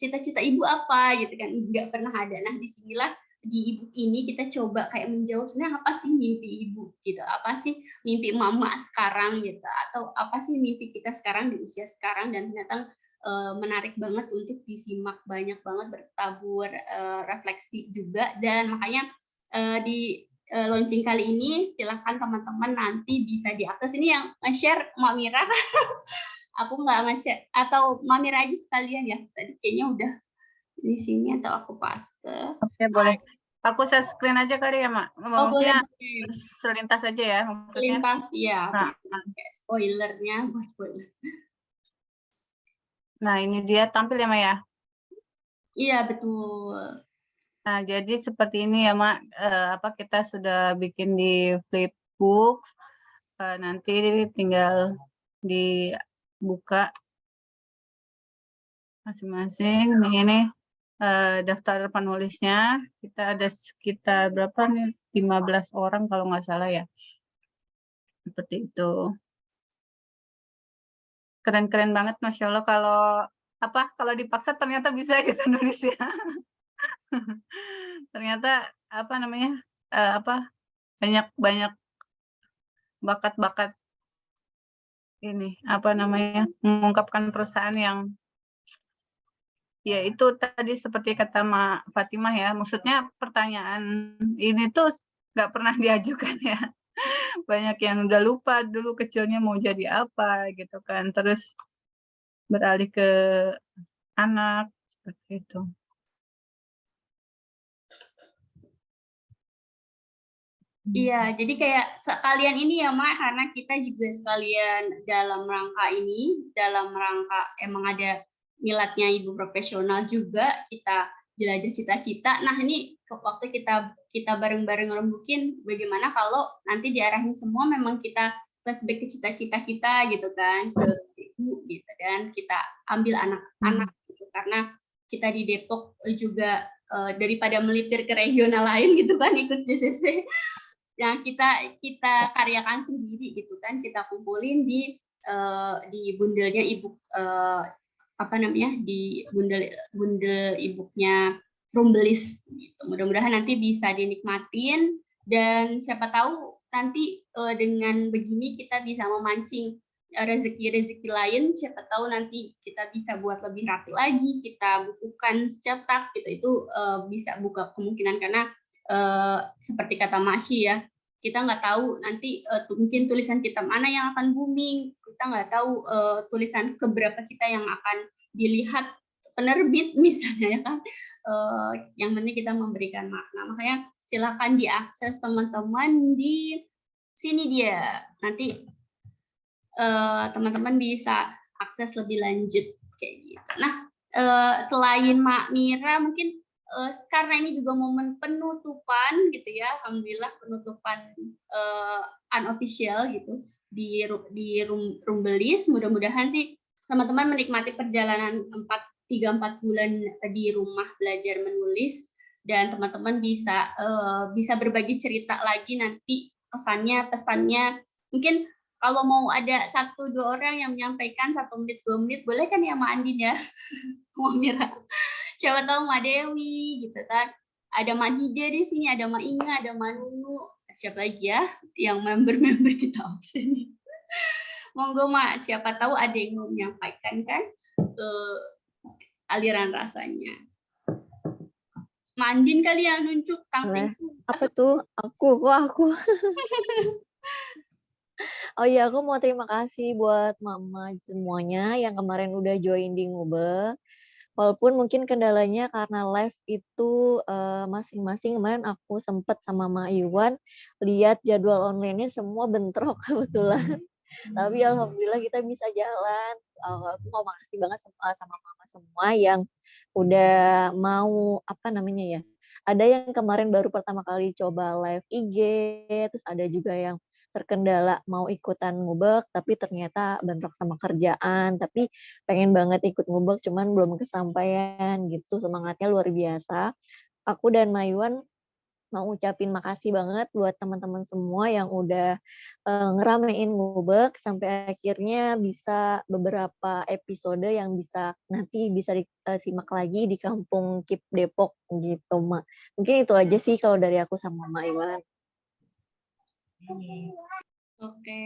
cita-cita ibu apa gitu kan, nggak pernah ada. Nah disinilah di ibu ini kita coba kayak menjawab sebenarnya apa sih mimpi ibu gitu, apa sih mimpi mama sekarang gitu, atau apa sih mimpi kita sekarang di usia sekarang, dan ternyata menarik banget untuk disimak, banyak banget bertabur refleksi juga. Dan makanya di launching kali ini silahkan teman-teman nanti bisa diakses. Ini yang nge-share Mbak Mira aku nggak nge-share, atau Mbak Mira aja sekalian ya, tadi kayaknya udah di sini, atau aku paste. Oke, boleh. Aku share screen aja kali ya, Mak. Oh, Maksudnya boleh. selintas aja ya maksudnya. Selintas ya. Nah, Kayak spoilernya, buat spoiler. nah, ini dia tampil ya, Mak ya. Iya, betul. Nah, jadi seperti ini ya, Mak. Kita sudah bikin di Flipbook. Nanti tinggal dibuka masing-masing. Ini daftar penulisnya. Kita ada sekitar berapa nih? 15 orang kalau nggak salah ya. Seperti itu. Keren-keren banget, Masya Allah. Kalau dipaksa ternyata bisa gitu nulisnya. Ternyata banyak bakat-bakat ini mengungkapkan perusahaan yang ya itu tadi seperti kata Mak Fatimah ya, maksudnya pertanyaan ini tuh nggak pernah diajukan ya. Banyak yang udah lupa dulu kecilnya mau jadi apa gitu kan, terus beralih ke anak seperti itu. Iya, jadi kayak sekalian ini ya Mak, karena kita juga sekalian dalam rangka emang ada miladnya ibu profesional juga, kita jelajah cita-cita. Nah ini waktu kita bareng-bareng rembukin, bagaimana kalau nanti diarahin semua memang kita flashback ke cita-cita kita gitu kan, ke ibu gitu, dan kita ambil anak-anak gitu, karena kita di Depok juga daripada melipir ke regional lain gitu kan, ikut JCC. Yang kita karyakan sendiri gitu kan, kita kumpulin di bundelnya ibu di bundel e-booknya Rumbelis gitu. Mudah-mudahan nanti bisa dinikmatin, dan siapa tahu nanti dengan begini kita bisa memancing rezeki-rezeki lain, siapa tahu nanti kita bisa buat lebih rapi lagi, kita bukukan cetak gitu, itu bisa buka kemungkinan, karena seperti kata Masyi ya, kita nggak tahu nanti mungkin tulisan kita mana yang akan booming, kita nggak tahu tulisan keberapa kita yang akan dilihat penerbit misalnya ya kan. Yang penting kita memberikan makna, makanya silakan diakses teman-teman di sini dia, nanti teman-teman bisa akses lebih lanjut kayak gitu. Nah selain Mak Mira, mungkin karena ini juga momen penutupan gitu ya, alhamdulillah penutupan unofficial gitu di Rumbelis. Mudah-mudahan sih teman-teman menikmati perjalanan 3-4 bulan di rumah belajar menulis, dan teman-teman bisa berbagi cerita lagi nanti, pesannya. Mungkin kalau mau ada 1-2 orang yang menyampaikan 1 menit 2 menit, boleh kan ya Mbak Andin ya, Mbak Mira, siapa tahu Mbak Dewi gitu kan, ada Mak Dide di sini, ada Mak Inga, ada Mak Nunu. Siapa lagi ya yang member-member kita absen? Monggo Mak, siapa tahu ada yang mau menyampaikan kan aliran rasanya. Mak Andin kali yang nunjuk Boleh. tangtingku. Apa tuh? Aku. Oh iya, aku mau terima kasih buat mama semuanya yang kemarin udah join di Ngubek. Walaupun mungkin kendalanya karena live itu masing-masing kemarin aku sempet sama Mak Iwan lihat jadwal online-nya semua bentrok kebetulan. Tapi alhamdulillah kita bisa jalan. Aku mau makasih banget sama mama semua yang udah mau apa namanya ya. Ada yang kemarin baru pertama kali coba live IG, terus ada juga yang terkendala mau ikutan ngubek tapi ternyata bentrok sama kerjaan, tapi pengen banget ikut ngubek cuman belum kesampaian gitu. Semangatnya luar biasa. Aku dan Maywan mau ucapin makasih banget buat teman-teman semua yang udah ngeramein ngubek sampai akhirnya bisa beberapa episode yang bisa nanti bisa disimak lagi di Kampung Kip Depok gitu, Mak. Mungkin itu aja sih kalau dari aku sama Mak Iwan. Oke.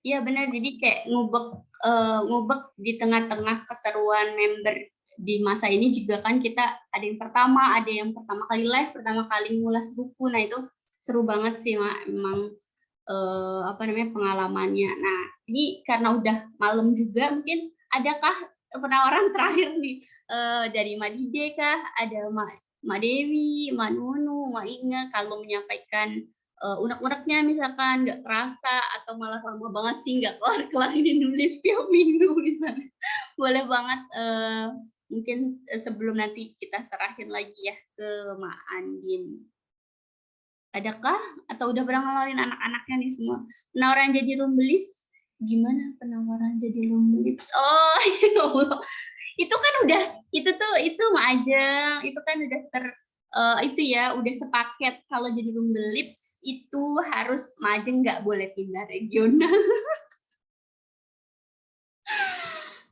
Iya benar, jadi kayak ngubek di tengah-tengah keseruan member di masa ini juga kan kita ada yang pertama kali live, pertama kali ngulas buku. Nah, itu seru banget sih Mak, emang apa namanya pengalamannya. Nah, ini karena udah malam juga, mungkin adakah penawaran terakhir nih dari Mbak Dide kah, ada Mbak Dewi, Mbak Nunu, Mbak Inga kalau menyampaikan unek-uneknya misalkan nggak kerasa atau malah lama banget sih nggak kelar-kelar ini nulis tiap minggu misalnya. Boleh banget mungkin sebelum nanti kita serahin lagi ya ke Mak Andin. Adakah atau udah pernah ngeluarin anak-anaknya nih semua? Penawaran jadi rumbelis, gimana penawaran jadi rumbelis? Oh, ya Allah. Itu kan udah, itu Mak Ajeng, itu kan udah itu ya, udah sepaket kalau jadi rumbelips itu harus Mak Ajeng nggak boleh pindah regional.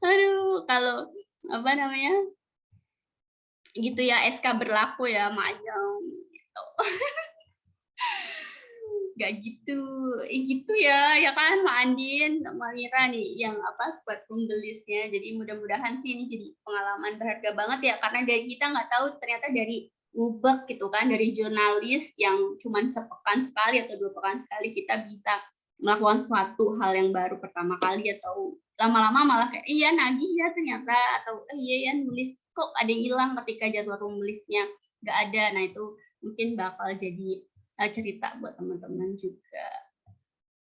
Aduh, kalau apa namanya? Gitu ya, SK berlaku ya Mak Ajeng gitu. Gak gitu, gitu ya kan Mbak Andin, Mbak Mira nih yang apa squad rumbelisnya. Jadi mudah-mudahan sih ini jadi pengalaman berharga banget ya, karena dari kita nggak tahu ternyata dari Ngubek gitu kan, dari jurnalis yang cuman sepekan sekali atau 2 pekan sekali kita bisa melakukan suatu hal yang baru pertama kali, atau lama-lama malah kayak iya nagih ya ternyata, atau iya ya nulis kok ada yang hilang ketika jadwal rumbelisnya nggak ada. Nah itu mungkin bakal jadi cerita buat teman-teman juga.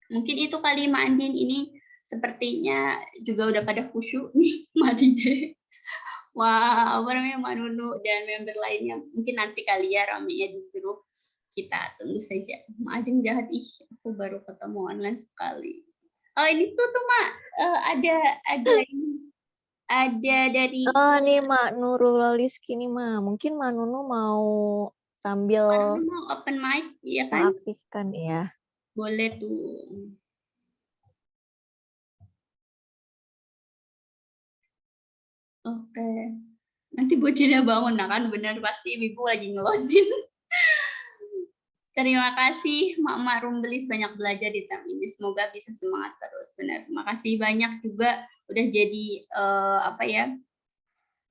Mungkin itu kali Mbak Andin, ini sepertinya juga udah pada khusyuk nih Mbak Dide. Wah, apa namanya Mbak Nunu dan member lainnya. Mungkin nanti kali ya ramenya di grup. Kita tunggu saja. Mbak Ajeng jahat, aku baru ketemu online sekali. Oh ini tuh Mak, ada dari Oh nih Mak Nurul Laliski nih Mak. Mungkin Mak Nunu mau sambil mau open mic ya kan? mengaktifkan ya. Boleh tuh. Oke. Nanti bocilnya bangun, nah kan benar pasti ibu lagi ngelondin. Terima kasih Mak Rumbelis, banyak belajar di term ini. Semoga bisa semangat terus. Benar. Terima kasih banyak juga udah jadi apa ya?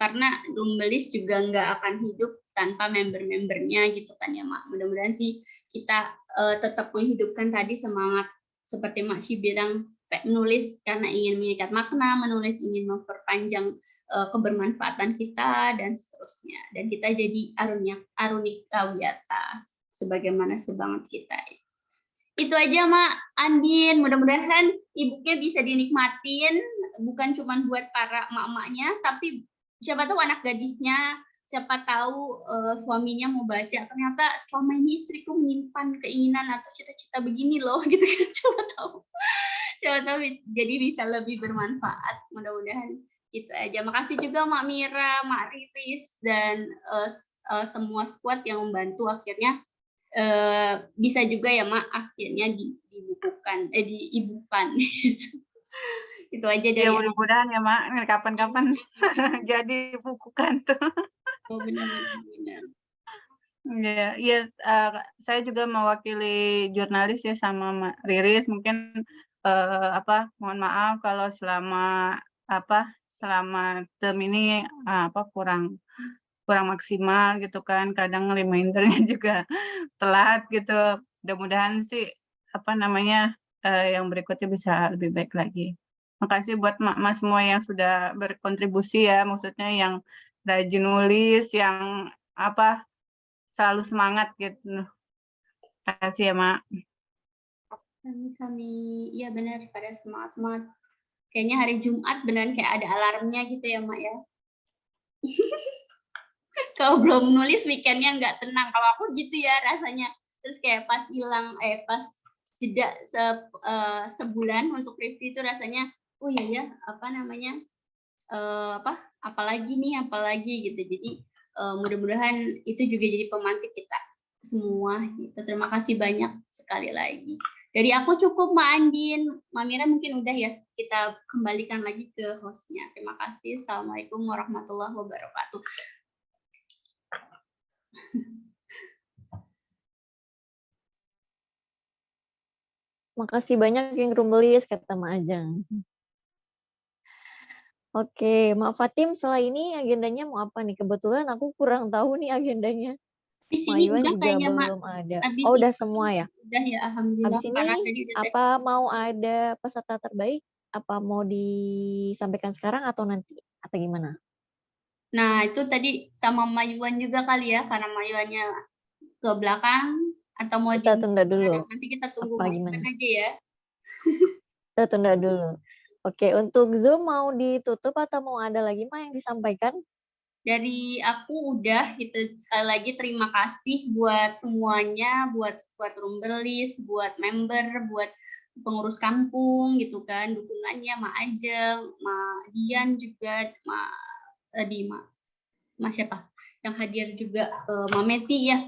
Karena Rumbelis juga nggak akan hidup tanpa member-membernya gitu kan ya Mak. Mudah-mudahan sih kita tetap menghidupkan tadi semangat seperti Mak Syi bilang, menulis karena ingin mengikat makna, menulis ingin memperpanjang kebermanfaatan kita dan seterusnya. Dan kita jadi arunika wiyata sebagaimana semangat kita. Itu aja Mak Andin, mudah-mudahan e-booknya bisa dinikmatin, bukan cuma buat para emak-emaknya, tapi siapa tahu anak gadisnya, siapa tahu suaminya mau baca, ternyata selama ini istriku menyimpan keinginan atau cita-cita begini loh, gitu kan, siapa tahu jadi bisa lebih bermanfaat, mudah-mudahan gitu aja. Makasih juga Mak Mira, Mak Riris, dan semua squad yang membantu akhirnya bisa juga ya Mak akhirnya dibukukan diibukan gitu. Itu aja dari Ya mudah-mudahan ya Mak, kapan-kapan jadi bukukan tuh. benar. Iya, iya, saya juga mewakili jurnalis ya sama Riris, mungkin, mohon maaf kalau selama term ini, kurang maksimal gitu kan, kadang reminder-nya juga telat gitu. Mudah-mudahan sih, yang berikutnya bisa lebih baik lagi. Makasih buat mak-mak semua yang sudah berkontribusi ya, maksudnya yang rajin nulis, yang selalu semangat gitu. Makasih ya, Mak. Sami-sami. Iya benar, pada semangat-semangat. Kayaknya hari Jumat beneran kayak ada alarmnya gitu ya, Mak ya. Kalau belum nulis weekendnya nggak tenang. Kalau aku gitu ya rasanya. Terus kayak pas pas jeda sebulan untuk review itu rasanya, oh iya ya, apalagi gitu. Jadi mudah-mudahan itu juga jadi pemantik kita semua gitu. Terima kasih banyak sekali lagi. Dari aku cukup, Mbak Andin. Mbak Mira mungkin udah ya. Kita kembalikan lagi ke hostnya. Terima kasih. Assalamualaikum warahmatullahi wabarakatuh. Makasih banyak yang rumbelis, kata Mak Ajeng. Oke, Mak Fatim, setelah ini agendanya mau apa nih? Kebetulan aku kurang tahu nih agendanya. Di Mak sini Iwan udah juga kayaknya, Mak. belum ada. Habis Oh, ini udah semua ya? udah ya, alhamdulillah. Habis ini Karena tadi udah tes. apa mau ada peserta terbaik? Apa mau disampaikan sekarang atau nanti? Atau gimana? Nah, itu tadi sama Mayuan juga kali ya, karena Mayuannya ke belakang atau mau Kita tunda dulu. nanti kita tunggu Apa Mayuan gimana? aja ya. Kita tunda dulu. Oke, untuk Zoom mau ditutup atau mau ada lagi Mak yang disampaikan? Dari aku udah gitu, sekali lagi terima kasih buat semuanya, buat squad rumbelis, buat member, buat pengurus kampung gitu kan, dukungannya Mak Ajeng, Mak Dian juga, Mak siapa yang hadir juga, Mak Meti ya.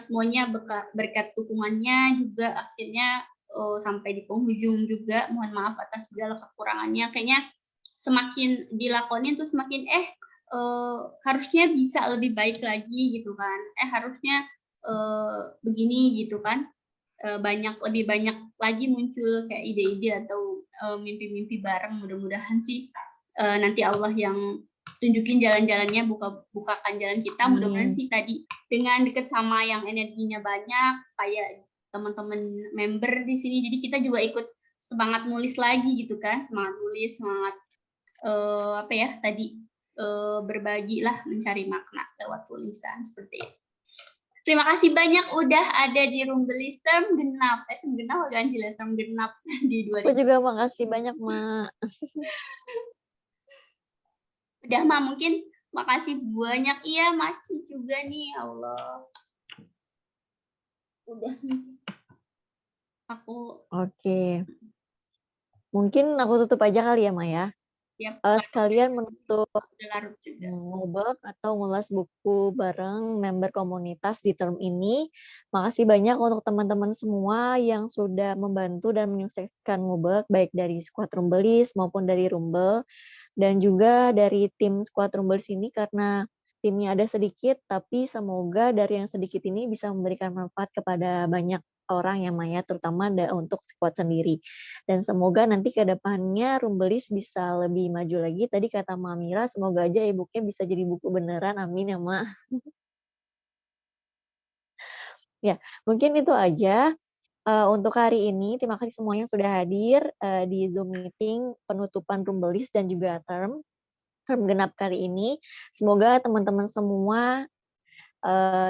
Semuanya berkat dukungannya juga akhirnya sampai di penghujung juga. Mohon maaf atas segala kekurangannya. Kayaknya semakin dilakonin tuh semakin harusnya bisa lebih baik lagi gitu kan. Harusnya begini gitu kan. Lebih banyak lagi muncul kayak ide-ide atau mimpi-mimpi bareng. Mudah-mudahan sih nanti Allah yang tunjukin jalan-jalannya, bukakan jalan kita. Mudah-mudahan sih tadi dengan deket sama yang energinya banyak kayak teman-teman member di sini, jadi kita juga ikut semangat nulis lagi gitu kan, semangat nulis, semangat berbagi lah, mencari makna lewat tulisan seperti itu. Terima kasih banyak udah ada di Rumbelis term genap. Term genap ganjil ya, term genap di 2000. Aku juga makasih banyak, Mak. Udah, Mak, mungkin makasih banyak. Iya, masih juga nih, Allah. Udah nih. Aku. Oke. Mungkin aku tutup aja kali ya, Mak ya. Sekalian menutup ngubek atau ngulas buku bareng member komunitas di term ini. Makasih banyak untuk teman-teman semua yang sudah membantu dan menyukseskan ngubek, baik dari squad Rumbelis maupun dari Rumbel, dan juga dari tim squad Rumbelis ini karena timnya ada sedikit, tapi semoga dari yang sedikit ini bisa memberikan manfaat kepada banyak orang yang Maya, terutama untuk squad sendiri. Dan semoga nanti ke depannya Rumbelis bisa lebih maju lagi. Tadi kata Mbak Mira, semoga aja e-booknya bisa jadi buku beneran. Amin ya, Mak. Ya, mungkin itu aja untuk hari ini. Terima kasih semuanya sudah hadir di Zoom meeting penutupan Rumbelis dan juga term genap kali ini. Semoga teman-teman semua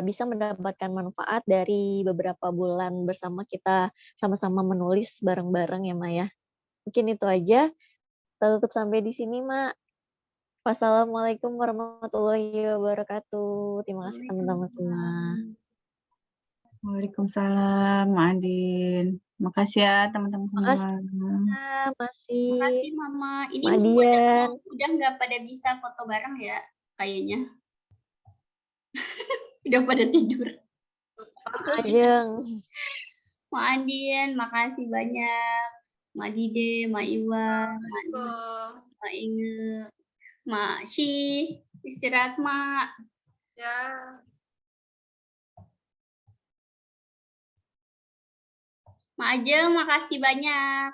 bisa mendapatkan manfaat dari beberapa bulan bersama kita sama-sama menulis bareng-bareng ya, Maya. Mungkin itu aja. Kita tutup sampai di sini, Mak. Wassalamualaikum warahmatullahi wabarakatuh. Terima kasih teman-teman semua. Waalaikumsalam, Mak Andin. Makasih ya teman-teman semua. Makasih, Mama. Ini udah nggak pada bisa foto bareng ya, kayaknya. Udah pada tidur. Ajeng. Mak Andin, makasih banyak. Mak Dide, Mak Iwan, Mak Inge, Mak Shi, istirahat, Mak. Ya. Mak Ajeng, makasih banyak.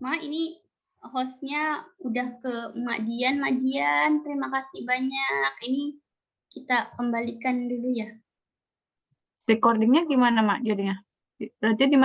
Mak, ini hostnya udah ke Mak Dian. Mak Dian, terima kasih banyak. Ini kita kembalikan dulu ya. Recordingnya gimana, Mak, jadinya? Berarti di